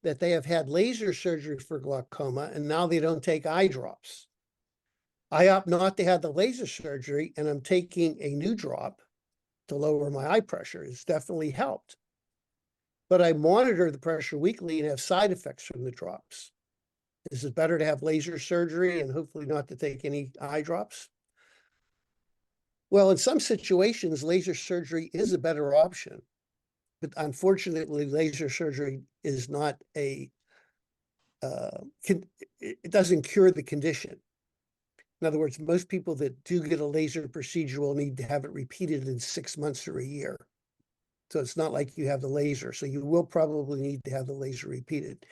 that they have had laser surgery for glaucoma and now they don't take eye drops. I opt not to have the laser surgery and I'm taking a new drop to lower my eye pressure. It's definitely helped. But I monitor the pressure weekly and have side effects from the drops. Is it better to have laser surgery and hopefully not to take any eye drops? Well, in some situations, laser surgery is a better option. But unfortunately, laser surgery is not a it doesn't cure the condition. In other words, most people that do get a laser procedure will need to have it repeated in 6 months or a year. So it's not like you have the laser. So you will probably need to have the laser repeated.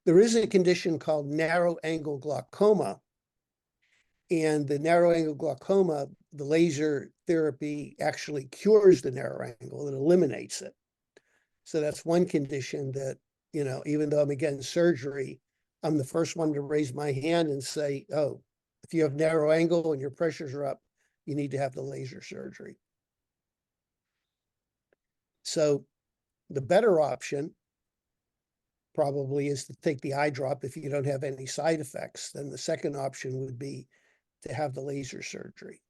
There is a condition called narrow angle glaucoma. And the narrow angle glaucoma, the laser therapy actually cures the narrow angle. It eliminates it. So that's one condition that, you know, even though I'm against surgery, I'm the first one to raise my hand and say, oh, if you have narrow angle and your pressures are up, you need to have the laser surgery. So the better option probably is to take the eye drop if you don't have any side effects. Then the second option would be to have the laser surgery.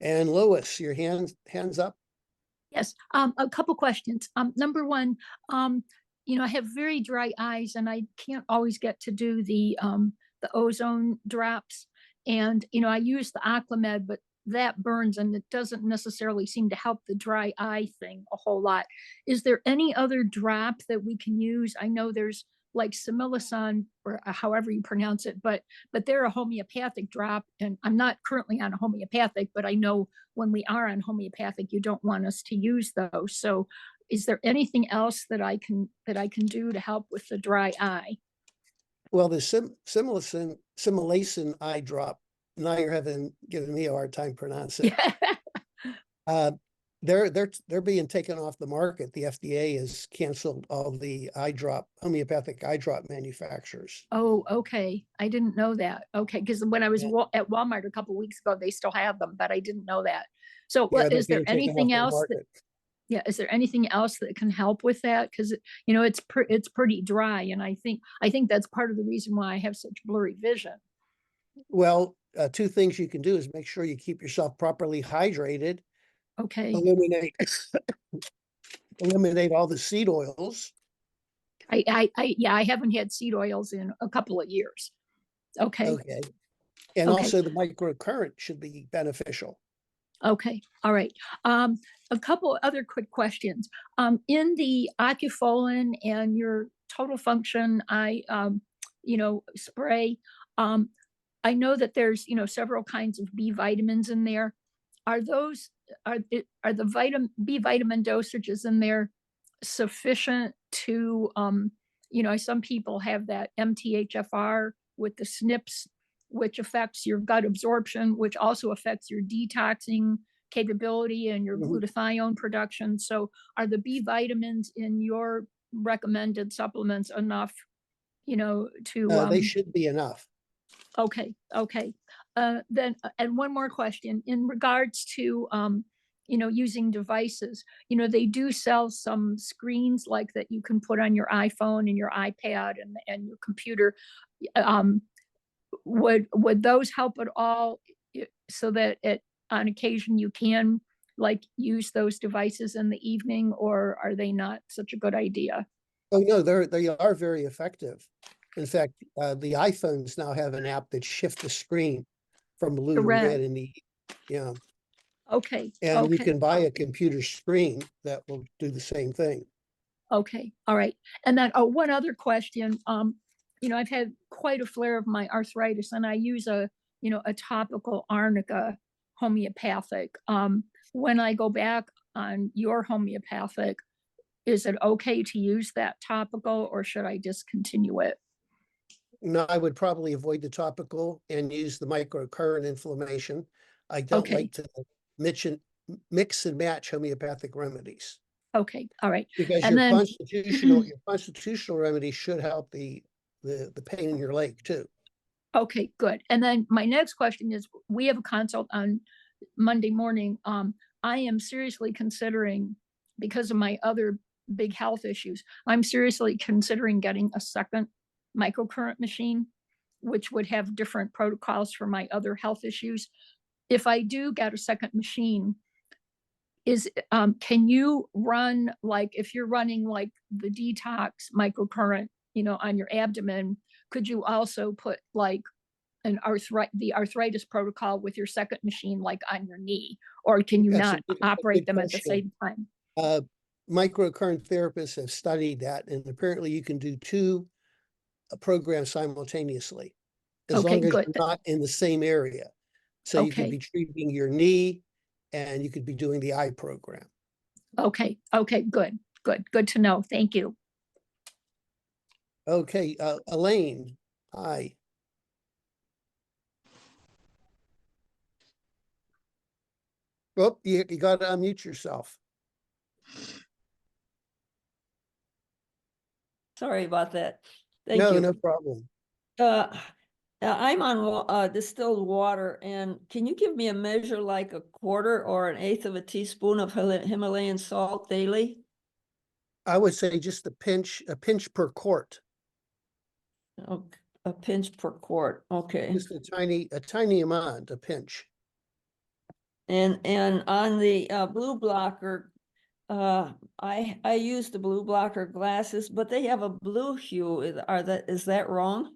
And Lois, your hands up. Yes, a couple questions. Number one, you know, I have very dry eyes and I can't always get to do the ozone drops. And, you know, I use the Aquamed, but that burns and it doesn't necessarily seem to help the dry eye thing a whole lot. Is there any other drop that we can use? I know there's like Similacon or however you pronounce it, but they're a homeopathic drop, and I'm not currently on a homeopathic, but I know when we are on homeopathic, you don't want us to use those. So is there anything else that I can do to help with the dry eye? Well, the Similacon eye drop, now you're giving me a hard time pronouncing it. They're being taken off the market. The FDA has canceled all the homeopathic eye drop manufacturers. Oh, okay. I didn't know that. Okay, because when I was at Walmart a couple of weeks ago, they still have them, but I didn't know that. So is there anything else is there anything else that can help with that? Because you know it's pretty dry, and I think that's part of the reason why I have such blurry vision. Well, two things you can do is make sure you keep yourself properly hydrated. Okay. Eliminate all the seed oils. I haven't had seed oils in a couple of years. Okay. Okay. And also the microcurrent should be beneficial. Okay. All right. A couple other quick questions. In the Ocufolin and your total function spray, I know that there's, several kinds of B vitamins in there. Are the B vitamin dosages in there sufficient to, some people have that MTHFR with the SNPs, which affects your gut absorption, which also affects your detoxing capability and your glutathione production. So are the B vitamins in your recommended supplements enough, to... They should be enough. Okay. Then, and one more question in regards to, using devices, they do sell some screens like that you can put on your iPhone and your iPad and your computer. Would those help at all so that on occasion you can use those devices in the evening, or are they not such a good idea? Oh, no, they are very effective. In fact, the iPhones now have an app that shifts the screen from blue to red in the, Okay. And you can buy a computer screen that will do the same thing. Okay. All right. And then one other question. I've had quite a flare of my arthritis and I use a topical arnica homeopathic. When I go back on your homeopathic, is it okay to use that topical or should I discontinue it? No, I would probably avoid the topical and use the microcurrent inflammation. I don't like to mix and match homeopathic remedies. Okay, all right. Because and your constitutional remedy should help the pain in your leg too. Okay, good. And then my next question is, we have a consult on Monday morning. I am seriously considering, because of my other big health issues, I'm seriously considering getting a second microcurrent machine, which would have different protocols for my other health issues. If I do get a second machine, can you run, if you're running the detox microcurrent, on your abdomen, could you also put the arthritis protocol with your second machine, on your knee, or can you not operate them at the same time? microcurrent therapists have studied that, and apparently you can do two programs simultaneously, as Okay, long as good. you're not in the same area. So you could Okay. be treating your knee and you could be doing the eye program. Okay, okay, good, good to know. Thank you. Okay, Elaine, hi. Oh, you got to unmute yourself. Sorry about that. Thank No, you. no problem. I'm on distilled water, and can you give me a measure like a quarter or an eighth of a teaspoon of Himalayan salt daily? I would say just a pinch per quart. Oh, a pinch per quart. Okay. Just a tiny amount, a pinch. And on the blue blocker, I use the blue blocker glasses, but they have a blue hue. Is that wrong?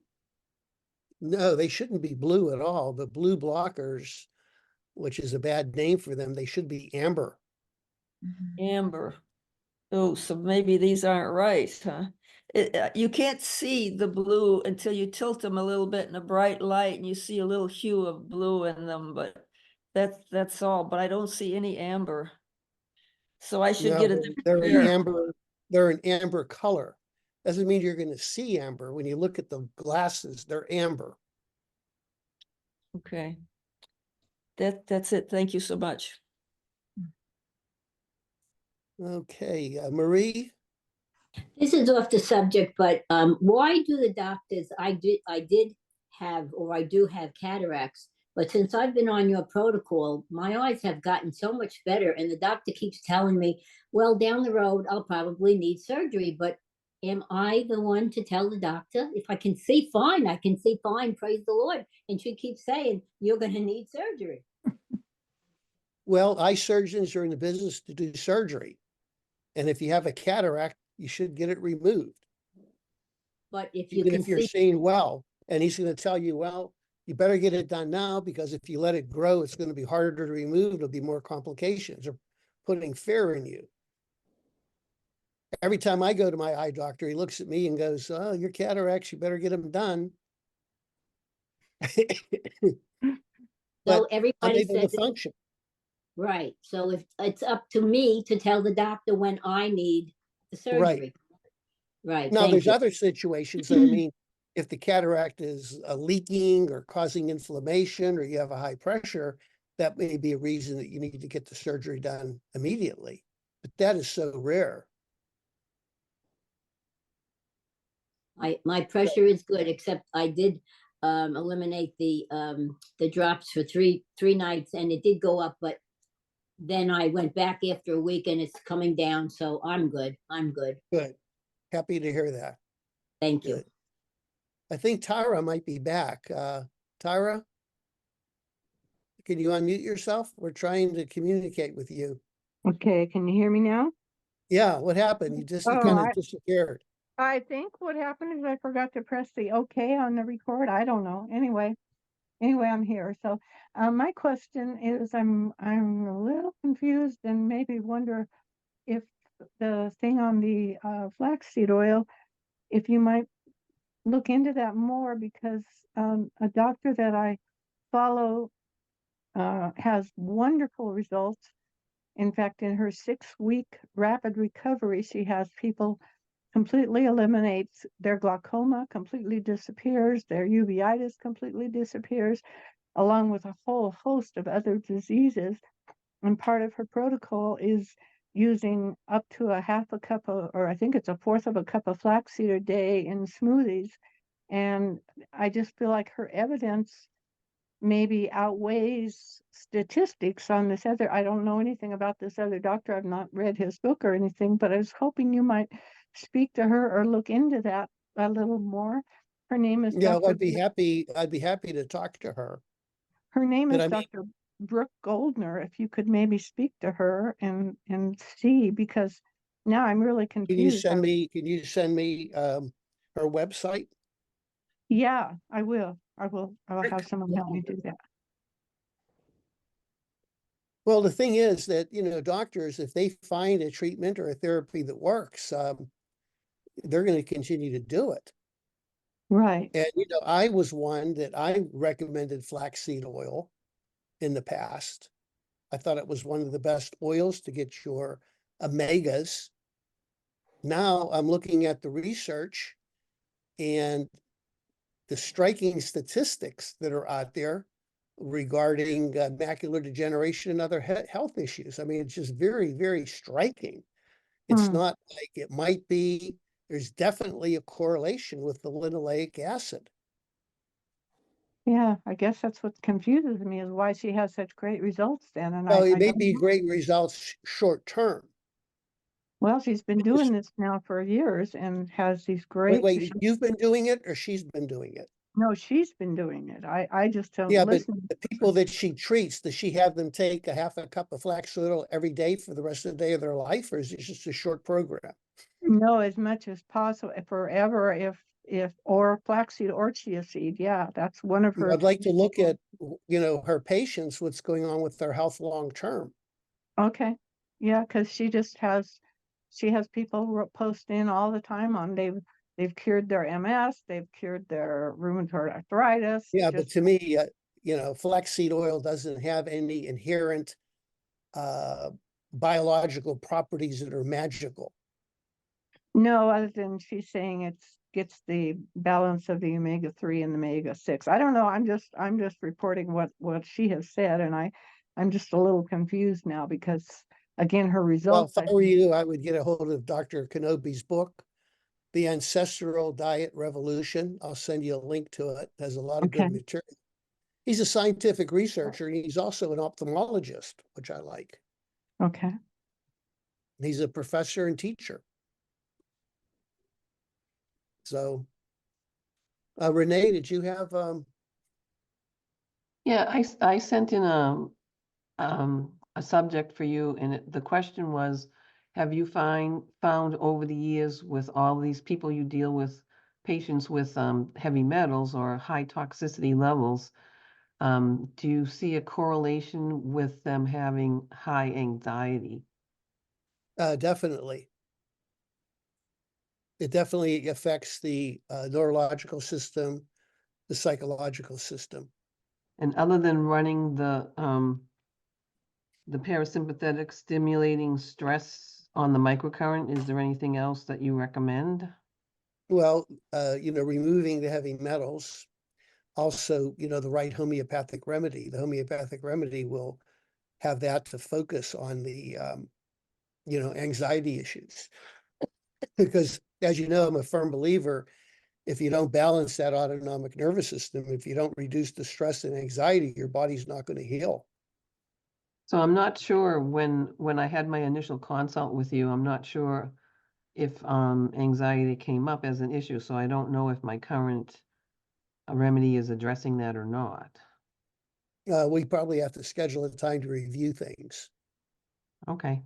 No, they shouldn't be blue at all. The blue blockers, which is a bad name for them, they should be amber. Amber. Oh, so maybe these aren't right, huh? You can't see the blue until you tilt them a little bit in a bright light, and you see a little hue of blue in them, but that's all. But I don't see any amber. So I should No, get a different they're an pair. amber, they're an amber color. Doesn't mean you're going to see amber. When you look at the glasses, they're amber. Okay. That's it. Thank you so much. Okay, Marie? This is off the subject, but why do the doctors, I did have, or I do have cataracts, but since I've been on your protocol, my eyes have gotten so much better, and the doctor keeps telling me, well, down the road, I'll probably need surgery, but am I the one to tell the doctor? If I can see fine, I can see fine, praise the Lord. And she keeps saying, you're going to need surgery. Well, eye surgeons are in the business to do surgery. And if you have a cataract, you should get it removed. But if you Even can if you're see, seeing well, and he's going to tell you, well, you better get it done now, because if you let it grow, it's going to be harder to remove. There'll be more complications, or putting fear in you. Every time I go to my eye doctor, he looks at me and goes, oh, your cataracts, you better get them done. so But I'm everybody able to says, function. right. So if it's up to me to tell the doctor when I need the Right. surgery. Right. Now, Thank there's you. other situations. I mean, if the cataract is leaking or causing inflammation, or you have a high pressure, that may be a reason that you need to get the surgery done immediately. But that is so rare. My pressure is good, except I did eliminate the drops for three nights, and it did go up, but then I went back after a week and it's coming down, so I'm good. I'm good. Good. Happy to hear that. Thank you. Good. I think Tyra might be back. Tyra, can you unmute yourself? We're trying to communicate with you. Okay, can you hear me now? Yeah, what happened? You just Oh, kind of disappeared. I think what happened is I forgot to press the OK on the record. I don't know. Anyway, I'm here. So my question is, I'm a little confused and maybe wonder if the thing on the flaxseed oil, if you might look into that more, because a doctor that I follow has wonderful results. In fact, in her 6-week rapid recovery, she has people completely eliminates their glaucoma, completely disappears, their uveitis completely disappears, along with a whole host of other diseases. And part of her protocol is using up to a half a cup of, or I think it's a fourth of a cup of flaxseed a day in smoothies. And I just feel like her evidence maybe outweighs statistics on this other. I don't know anything about this other doctor. I've not read his book or anything, but I was hoping you might speak to her or look into that a little more. Her name is Yeah, Dr. I'd be happy to talk to her. Her name But is I mean, Dr. Brooke Goldner. If you could maybe speak to her and see, because now I'm really confused. can you send me her website? Yeah, I will. I will have someone help me do that. Well, the thing is that, doctors, if they find a treatment or a therapy that works, they're going to continue to do it. Right. And, I was one that I recommended flaxseed oil in the past. I thought it was one of the best oils to get your omegas. Now I'm looking at the research and the striking statistics that are out there regarding macular degeneration and other health issues. I mean, it's just very, very striking. It's not like it might be. There's definitely a correlation with the linoleic acid. Yeah, I guess that's what confuses me is why she has such great results then. And Well, I it may don't be know. great results short term. Well, she's been doing this now for years and has these Wait, great, wait, you've been doing it or she's been doing it? no, she's been doing it. I just don't Yeah, but listen. the people that she treats, does she have them take a half a cup of flaxseed oil every day for the rest of the day of their life, or is it just a short program? No, as much as possible, forever, or flaxseed or chia seed. Yeah, that's one of her. I'd like to look at, her patients, what's going on with their health long term. Okay. Yeah, because she has people post in all the time on they've cured their MS, they've cured their rheumatoid arthritis. Yeah, but Just, to me, flaxseed oil doesn't have any inherent biological properties that are magical. no, other than she's saying gets the balance of the omega-3 and the omega-6. I don't know. I'm just reporting what she has said, and I'm just a little confused now because again, her Well, results. if I were you, I would get a hold of Dr. Kenobi's book, The Ancestral Diet Revolution. I'll send you a link to it. It has a lot of Okay. good material. He's a scientific researcher, and he's also an ophthalmologist, which I like. Okay. He's a professor and teacher. So, Renee, did you have Yeah, I sent in a subject for you, and the question was, have you found over the years with all these people you deal with, patients with heavy metals or high toxicity levels, do you see a correlation with them having high anxiety? definitely? It definitely affects the neurological system, the psychological system. And other than running the parasympathetic stimulating stress on the microcurrent, is there anything else that you recommend? Well, removing the heavy metals, also, the right homeopathic remedy. The homeopathic remedy will have that to focus on the, anxiety issues. Because as you know, I'm a firm believer, if you don't balance that autonomic nervous system, if you don't reduce the stress and anxiety, your body's not going to heal. So I'm not sure when I had my initial consult with you, I'm not sure if anxiety came up as an issue. So I don't know if my current remedy is addressing that or not. We probably have to schedule a time to review things. Okay.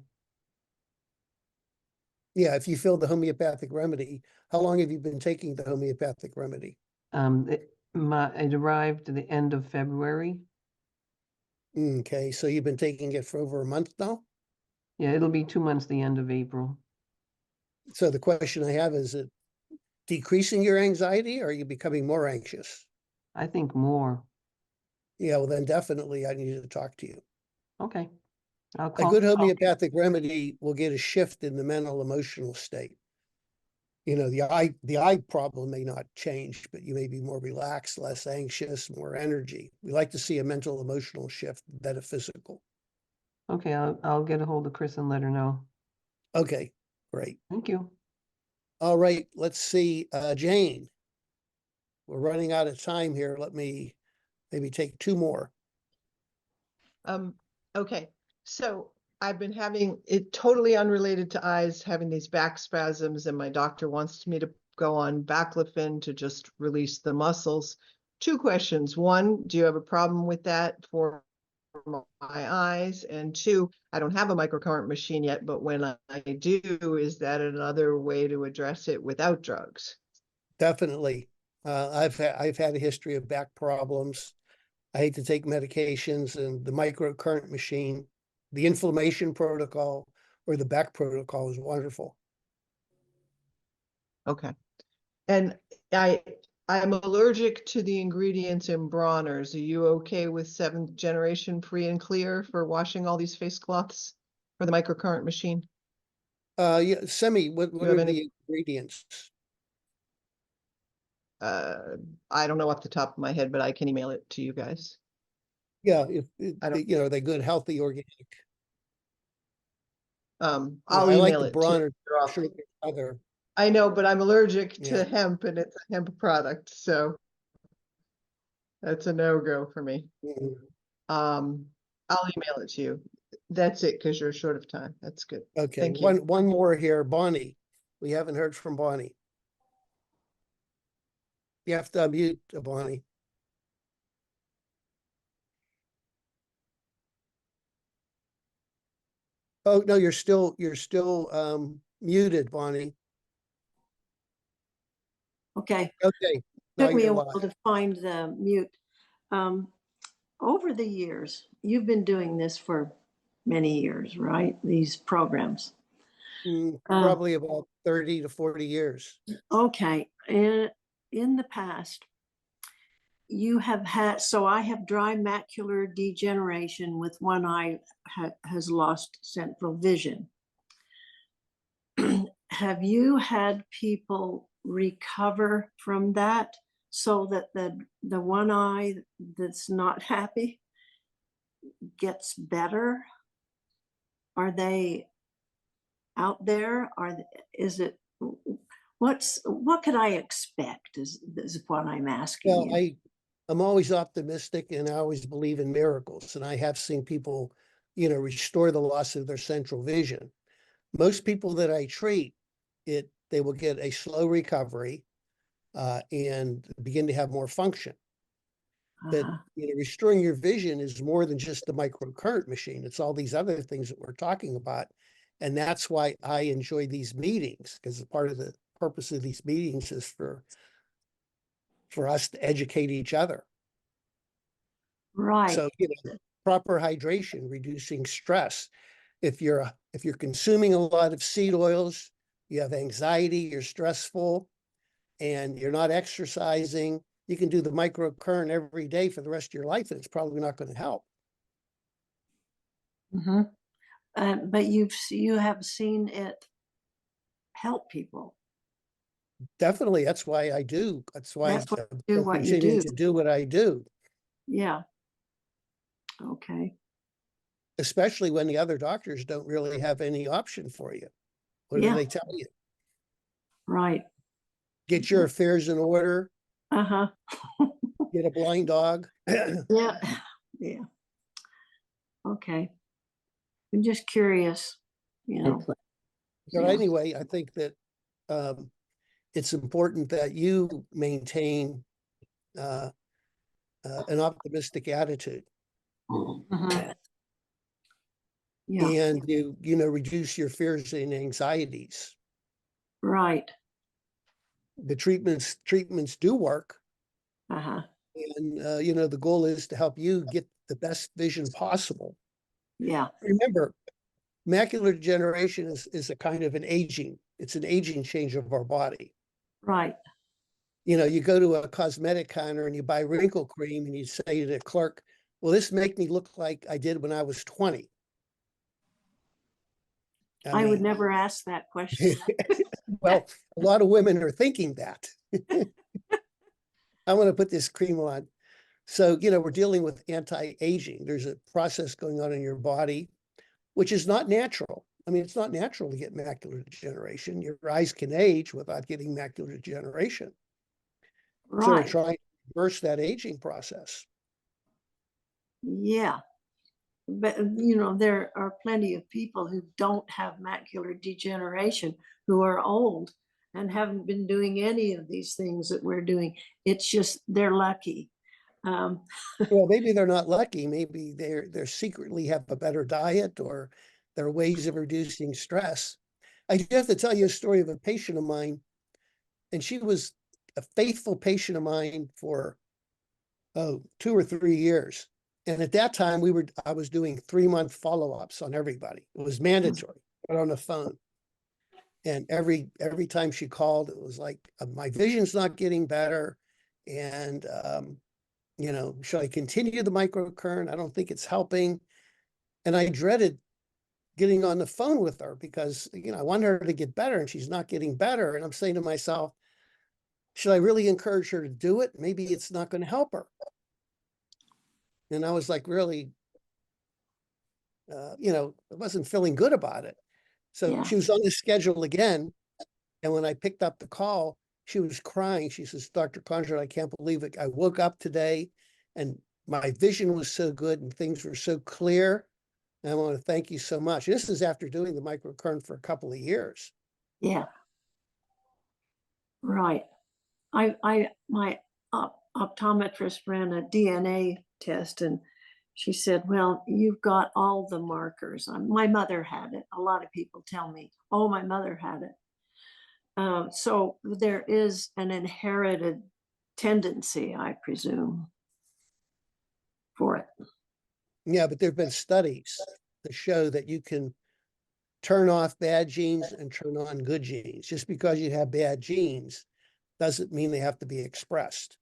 Yeah, if you fill the homeopathic remedy, how long have you been taking the homeopathic remedy? It arrived at the end of February. Okay, so you've been taking it for over a month now? Yeah, it'll be 2 months, the end of April. So the question I have is it decreasing your anxiety, or are you becoming more anxious? I think more. Yeah, well then definitely I need to talk to you. Okay. I'll A call. good homeopathic remedy will get a shift in the mental emotional state. The eye problem may not change, but you may be more relaxed, less anxious, more energy. We like to see a mental emotional shift than a physical. Okay, I'll get a hold of Chris and let her know. Okay, great. Thank you. All right, let's see, Jane. We're running out of time here. Let me maybe take two more. Okay, so I've been having it totally unrelated to eyes, having these back spasms, and my doctor wants me to go on baclofen to just release the muscles. Two questions. One, do you have a problem with that for my eyes? And two, I don't have a microcurrent machine yet, but when I do, is that another way to address it without drugs? Definitely. I've had a history of back problems. I hate to take medications, and the microcurrent machine The inflammation protocol or the Beck protocol is wonderful. Okay. And I'm allergic to the ingredients in Bronner's. Are you okay with 7th generation free and clear for washing all these face cloths for the microcurrent machine? Yeah, Semi, what you have are any- the ingredients? I don't know off the top of my head, but I can email it to you guys. Yeah, I don't- you know, they're good, healthy, organic. I'll I like email the it to Bronner. your I'm office. sure there's other. I know, but I'm allergic Yeah. to hemp and it's a hemp product, so that's a no-go for me. Mhm. I'll email it to you. That's it, because you're short of time. That's good. Okay, Thank you. one more here, Bonnie. We haven't heard from Bonnie. You have to unmute Bonnie. Oh, no, you're still muted, Bonnie. Okay, Okay. Now took me you're a while live. to find the mute. Over the years, you've been doing this for many years, right? These programs. Probably about 30 to 40 years. Okay, in the past, you have had, so I have dry macular degeneration with one eye has lost central vision. Have you had people recover from that so that the one eye that's not happy gets better? Are they out there? Is it, what could I expect is what I'm asking Well, you. I'm always optimistic and I always believe in miracles. And I have seen people, you know, restore the loss of their central vision. Most people that I treat, they will get a slow recovery and begin to have more function. But you know, restoring your vision is more than just the microcurrent machine. It's all these other things that we're talking about. And that's why I enjoy these meetings, because part of the purpose of these meetings is for us to educate each other. Right. So, you know, proper hydration, reducing stress. If you're consuming a lot of seed oils, you have anxiety, you're stressful, and you're not exercising, you can do the microcurrent every day for the rest of your life, and it's probably not going to help. But you have seen it help people. Definitely, that's why I do. That's why That's why I'm you do what you continuing do. to do what I do. Yeah. Okay. Especially when the other doctors don't really have any option for you. What do Yeah. they tell you? Right. Get your affairs in order. Get a blind dog. Yeah. Yeah. Okay. I'm just curious, you know. But Yeah. anyway, I think that it's important that you maintain an optimistic attitude. Yeah. And you know, reduce your fears and anxieties. Right. The treatments do work. And you know, the goal is to help you get the best vision possible. Yeah. Remember, macular degeneration is a kind of it's an aging change of our body. Right. You know, you go to a cosmetic counter and you buy wrinkle cream and you say to the clerk, well, this make me look like I did when I was 20. I would never ask that question. Well, a lot of women are thinking that. I want to put this cream on. So, you know, we're dealing with anti-aging. There's a process going on in your body, which is not natural. I mean, it's not natural to get macular degeneration. Your eyes can age without getting macular degeneration. Right. So we're trying to reverse that aging process. Yeah. But, you know, there are plenty of people who don't have macular degeneration who are old and haven't been doing any of these things that we're doing. It's just they're lucky. Well, maybe they're not lucky. Maybe they're secretly have a better diet, or there are ways of reducing stress. I do have to tell you a story of a patient of mine, and she was a faithful patient of mine for 2 or 3 years. And at that time, I was doing 3-month follow-ups on everybody. It was mandatory, but on the phone. And every time she called, it was like, my vision's not getting better. And, you know, should I continue the microcurrent? I don't think it's helping. And I dreaded getting on the phone with her because, you know, I want her to get better and she's not getting better. And I'm saying to myself, should I really encourage her to do it? Maybe it's not going to help her. And I was like, really, you know, I wasn't feeling good about it. So Yeah. she was on the schedule again. And when I picked up the call, she was crying. She says, Dr. Kondrot, I can't believe it. I woke up today and my vision was so good and things were so clear. And I want to thank you so much. This is after doing the microcurrent for a couple of years. Yeah. Right. My optometrist ran a DNA test and she said, well, you've got all the markers. My mother had it. A lot of people tell me, oh, my mother had it. So there is an inherited tendency, I presume, for it. Yeah, but there have been studies that show that you can turn off bad genes and turn on good genes. Just because you have bad genes doesn't mean they have to be expressed.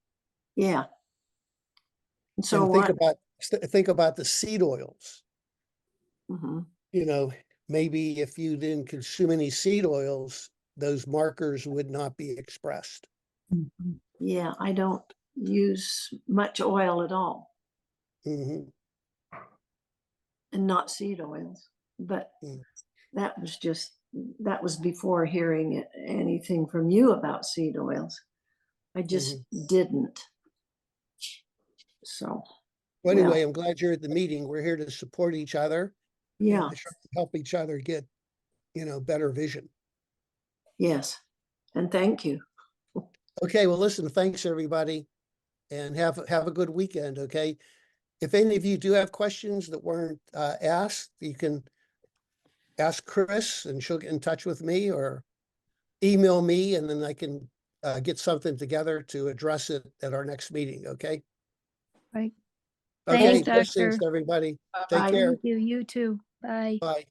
Yeah. And so and think about the seed oils. Mm-hmm. You know, maybe if you didn't consume any seed oils, those markers would not be expressed. Yeah, I don't use much oil at all. Mm-hmm. And not seed oils, but Mm. that was before hearing anything from you about seed oils. I just didn't. So. Well, anyway, I'm glad you're at the meeting. We're here to support each other. Yeah. To help each other get, you know, better vision. Yes. And thank you. Okay. Well, listen, thanks everybody and have a good weekend. Okay. If any of you do have questions that weren't asked, you can ask Chris and she'll get in touch with me or email me and then I can get something together to address it at our next meeting. Okay. Right. Okay. Thanks, Thanks, Doctor. everybody. Take care. Thank you. You too. Bye. Bye.